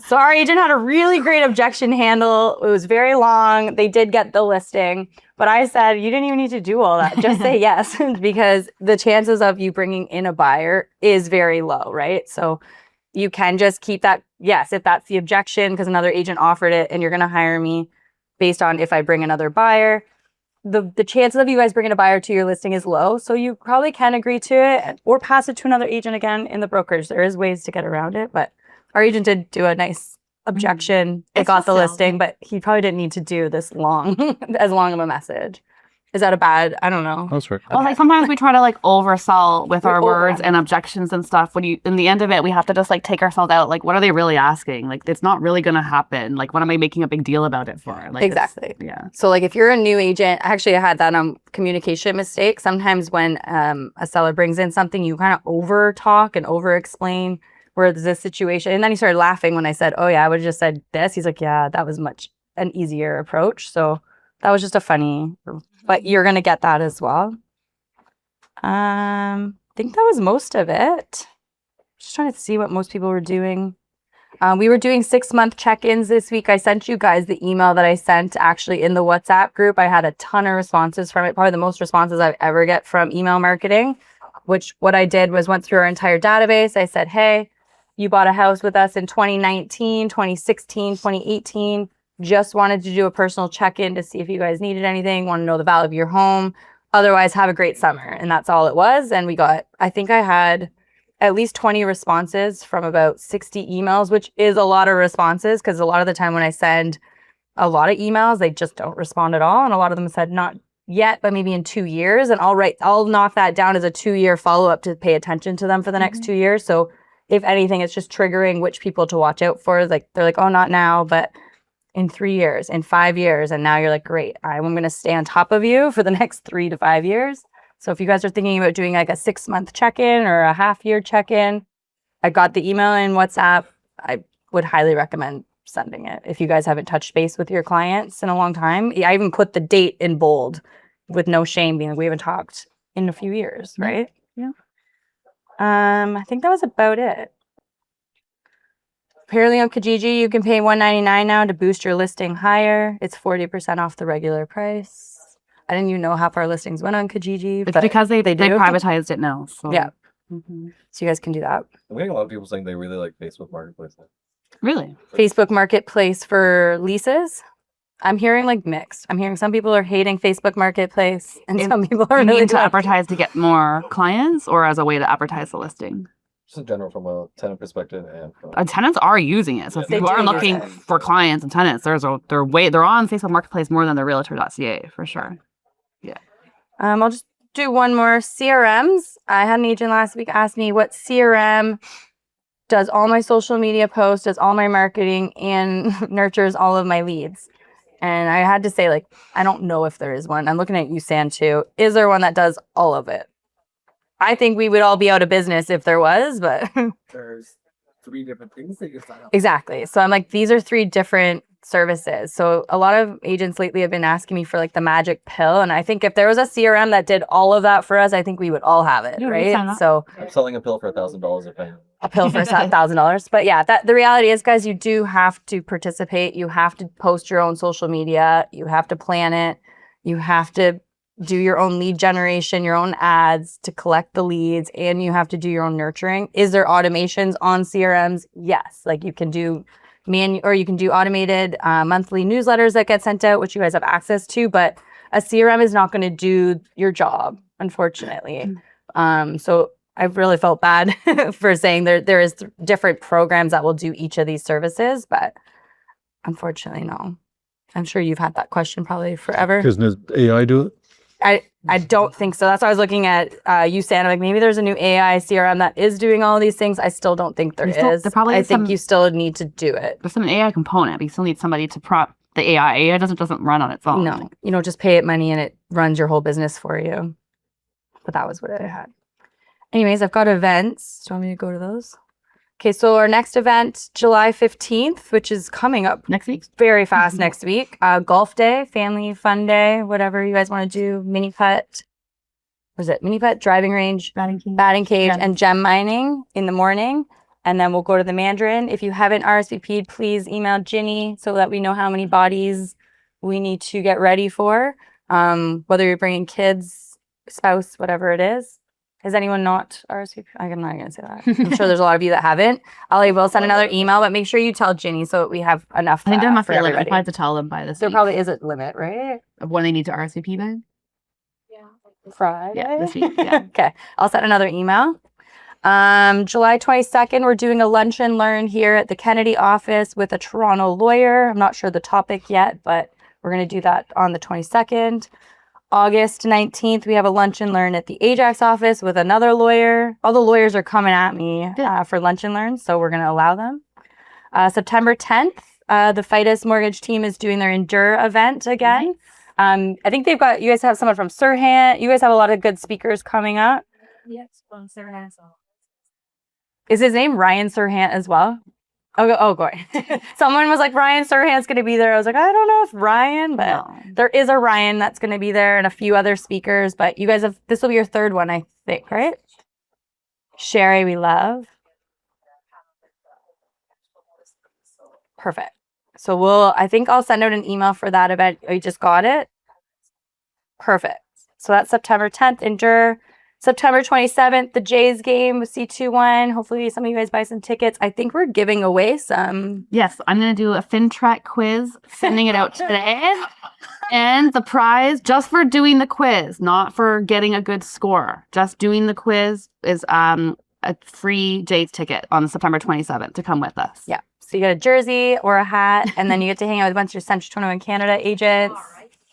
So our agent had a really great objection handle. It was very long. They did get the listing, but I said, you didn't even need to do all that. Just say yes, because the chances of you bringing in a buyer is very low, right? So you can just keep that, yes, if that's the objection, because another agent offered it and you're going to hire me based on if I bring another buyer. The chances of you guys bringing a buyer to your listing is low, so you probably can agree to it or pass it to another agent again in the brokerage. There is ways to get around it, but our agent did do a nice objection. They It's got the a sale. listing, but he probably didn't need to do this long, as long of a message. Is that a bad? I don't know. That's right. Well, like sometimes we try to like oversell with We our words overanalyze. and objections and stuff. When you, in the end of it, we have to just like take ourselves out. Like, what are they really asking? Like, it's not really going to happen. Like, what am I making a big deal about it for? Like, it's- Exactly. Yeah. So like if you're a new agent, actually I had that communication mistake. Sometimes when a seller brings in something, you kind of over talk and over explain where there's this situation. And then he started laughing when I said, oh yeah, I would have just said this. He's like, yeah, that was much an easier approach. So that was just a funny, but you're going to get that as well. I think that was most of it. Just trying to see what most people were doing. We were doing 6-month check-ins this week. I sent you guys the email that I sent actually in the WhatsApp group. I had a ton of responses from it, probably the most responses I've ever get from email marketing, which what I did was went through our entire database. I said, hey, you bought a house with us in 2019, 2016, 2018. Just wanted to do a personal check-in to see if you guys needed anything, want to know the value of your home. Otherwise, have a great summer. And that's all it was. And we got, I think I had at least 20 responses from about 60 emails, which is a lot of responses because a lot of the time when I send a lot of emails, they just don't respond at all. And a lot of them said not yet, but maybe in 2 years. And I'll knock that down as a 2-year follow-up to pay attention to them for the next 2 years. So if anything, it's just triggering which people to watch out for. Like they're like, oh, not now, but in 3 years, in 5 years. And now you're like, great, I'm going to stay on top of you for the next 3 to 5 years. So if you guys are thinking about doing like a 6-month check-in or a half-year check-in, I got the email in WhatsApp. I would highly recommend sending it if you guys haven't touched base with your clients in a long time. I even put the date in bold with no shame, being like, we haven't talked in a few years, right? Yeah. I think that was about it. Apparently on Kijiji, you can pay $199 now to boost your listing higher. It's 40% off the regular price. I didn't even know how far listings went on Kijiji. It's but because they do. privatized it now. So. Yeah. Mhm. So you guys can do that. I'm getting a lot of people saying they really like Facebook Marketplace. Really? Facebook Marketplace for leases. I'm hearing like mixed. I'm hearing some people are hating Facebook Marketplace and some people are You really mean to liking it. advertise to get more clients or as a way to advertise the listing? Just in general from a tenant perspective and from Tenants are using it. So if They you do are use looking it. for clients and tenants, they're on Facebook Marketplace more than the realtor.ca for sure. I'll just do one more. CRMs. I had an agent last week ask me what CRM does all my social media posts, does all my marketing, and nurtures all of my leads. And I had to say, like, I don't know if there is one. I'm looking at you, San, too. Is there one that does all of it? I think we would all be out of business if there was, but There's 3 different things that you sign up. exactly. So I'm like, these are 3 different services. So a lot of agents lately have been asking me for like the magic pill. And I think if there was a CRM that did all of that for us, I think we would all have it, Yeah, we'd sign right? up. So I'm selling a pill for $1,000 if I a pill for $1,000. But yeah, the reality is, guys, you do have to participate. You have to post your own social media. You have to plan it. You have to do your own lead generation, your own ads to collect the leads, and you have to do your own nurturing. Is there automations on CRMs? Yes. Like you can do you can do automated monthly newsletters that get sent out, which you guys have access to, but a CRM is not going to do your job, unfortunately. So I've really felt bad for saying there is different programs that will do each of these services, but unfortunately, no. I'm sure you've had that question probably forever. Doesn't AI do it? I don't think so. That's why I was looking at you, Santa. Like maybe there's a new AI CRM that is doing all of these things. I still don't think there is. There probably I is think some- you still need to do it. There's some AI component, but you still need somebody to prop the AI. AI doesn't run on its own. No, you don't just pay it money and it runs your whole business for you. But that was what I had. Anyways, I've got events. Do you want me to go to those? Okay, so our next event, July 15th, which is coming up Next week. very fast next week. Golf day, family fun day, whatever you guys want to do. Mini putt. Was it mini putt, driving range, batting cage, and gem mining in the morning. And then we'll go to the Mandarin. If you haven't RSVP'd, please email Ginny so that we know how many bodies we need to get ready for. Whether you're bringing kids, spouse, whatever it is. Has anyone not RSVP'd? I'm not going to say that. I'm sure there's a lot of you that haven't. I will send another email, but make sure you tell Ginny so we have enough. I think there must for be a limit. everybody. I have to tell them by this. There week probably is a limit, right? of when they need to RSVP by. Friday. Yeah, this week. Yeah. Okay, I'll send another email. July 22nd, we're doing a lunch and learn here at the Kennedy office with a Toronto lawyer. I'm not sure the topic yet, but we're going to do that on the 22nd. August 19th, we have a lunch and learn at the Ajax office with another lawyer. All the lawyers are coming at me for lunch and learn, so we're going to allow them. September 10th, the FIDUS mortgage team is doing their Endure event again. I think you guys have someone from Sirhan. You guys have a lot of good speakers coming up. Yes, from Sirhan. Is his name Ryan Sirhan as well? Oh, go ahead. Someone was like, Ryan Sirhan's going to be there. I was like, I don't know if Ryan, but there is a Ryan that's going to be there and a few other speakers. But you guys this will be your third one, I think, right? Sherry, we love. Perfect. So I think I'll send out an email for that event. Oh, you just got it? Perfect. So that's September 10th, Endure. September 27th, the Jays game with C21. Hopefully some of you guys buy some tickets. I think we're giving away some. Yes, I'm going to do a FinTrack quiz, sending it out today. And the prize, just for doing the quiz, not for getting a good score, just doing the quiz is a free Jays ticket on September 27th to come with us. Yeah. So you get a jersey or a hat, and then you get to hang out with a bunch of Central 21 Canada agents.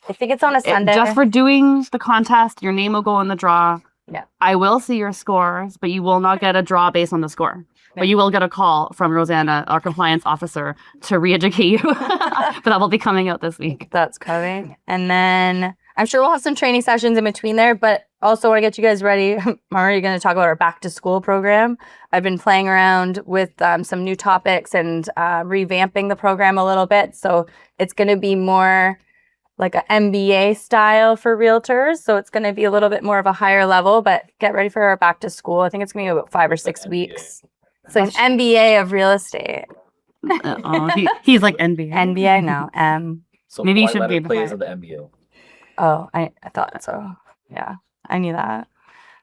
I think it's on a Sunday. Just for doing the contest, your name will go in the draw. Yeah. I will see your scores, but you will not get a draw based on the score. But you will get a call from Rosanna, our compliance officer, to re-educate you. But that will be coming out this week. That's coming. And then I'm sure we'll have some training sessions in between there, but also want to get you guys ready. I'm already going to talk about our back to school program. I've been playing around with some new topics and revamping the program a little bit. So it's going to be more like an MBA style for realtors. So it's going to be a little bit more of a higher level, but get ready for our back to school. I think it's going to be about 5 or 6 weeks. It's like an MBA of real estate. He's like NBA. NBA now. So Maybe you white should letter be plays behind. of the NBA. Oh, I thought so. Yeah, I knew that.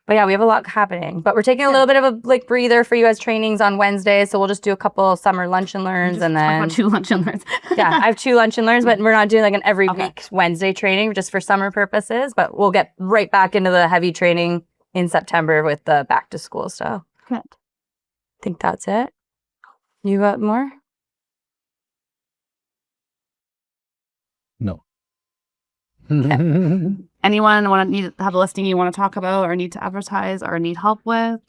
But yeah, we have a lot happening. But we're taking a little bit of a breather for you guys trainings on Wednesday. So we'll just do a couple summer lunch and learns and Talk then about 2 lunch and learns. yeah, I have 2 lunch and learns, but we're not doing like an every week Wednesday training just for summer purposes. But we'll get right back into the heavy training in September with the back to school stuff. Good. I think that's it. You got more? No. Anyone need to have a listing you want to talk about or need to advertise or need help with?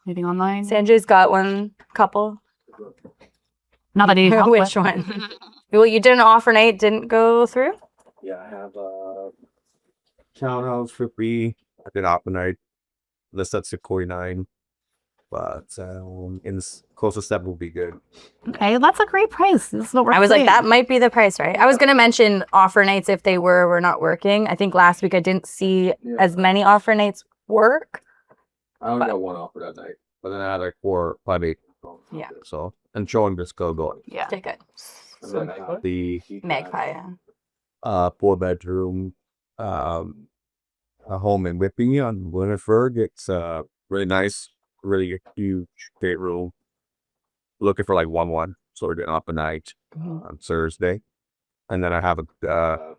Anything online? Sanjay's got one couple. Not that I need help Which with. one? Well, you did an offer night, didn't go through? Yeah, I have a townhouse for free. I did optionite. List at 649. But in close to 7 will be good. Okay, that's a great price. This is what we're I was like, saying. that might be the price, right? I was going to mention offer nights if they were not working. I think last week I didn't see as many offer nights work. I only got one offer that night. But then I had like 4, 5, 8. Yeah. So, and showing this go going. Yeah. Okay, good. And then I have the Magpie, yeah. 4-bedroom a home in Whippy on Winifred. It's really nice, really huge bedroom. Looking for like 1-1, so we're doing up a night on Thursday. And then I have a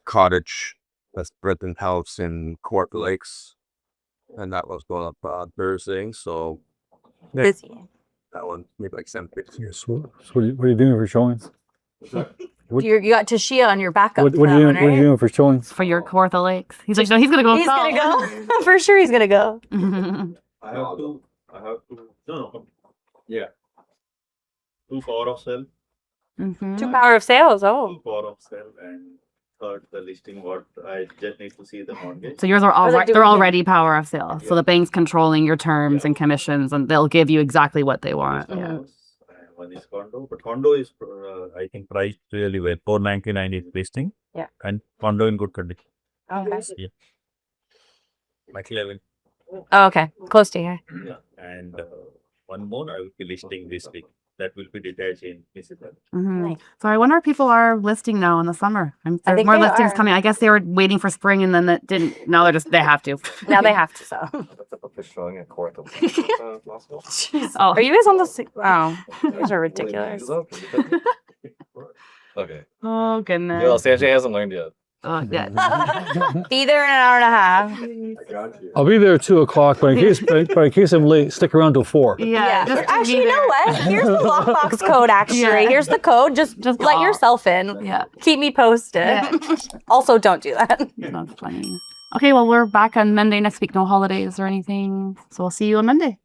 cottage that's Brenton House in Court Lakes, and that was going up Thursday. So yeah, Busy. that one maybe like 750. So what are you doing for showings? What- You got Tashia on your backup. What for are that you one, doing? What are you right? doing for showings? For your Kawartha Lakes. He's like, no, he's going to go. He's going to go. For sure he's going to go. I have to. No. Yeah. 2 power of sale. 2 power of sales. Oh. 2 power of sale and got the listing. What I just need to see the mortgage. So yours are was like, they're do we- already power of sale. So the bank's controlling your terms and commissions, and they'll give you exactly what they want. This Yeah. house, and one is condo, but condo is I think priced really well. 499 is listing. Yeah. And condo in good condition. Okay. Katelyn. Oh, okay. Close to here. Yeah. And one more I will be listing this week. That will be detached in Mississippi. Mhm. Nice. So I wonder if people are listing now in the summer. There's think more they listings are. coming. I guess they were waiting for spring and then that didn't. Now they have to. Now they have to sell. showing a court of possible. Oh, Are you guys on the? Wow, these are ridiculous. Okay. oh goodness. Yo, Sanjay hasn't learned yet. Oh, yeah. Be there in an hour and a half. I'll be there at 2:00, but in case I'm late, stick around till 4. Yeah. just to Actually, be you know there. what? Here's the lockbox code. Actually, Yeah. here's the code. Just let call. yourself in. Yeah. Keep me posted. Yeah. Also, don't do that. That's funny. Okay, well, we're back on Monday next week. No holidays or anything. So we'll see you on Monday.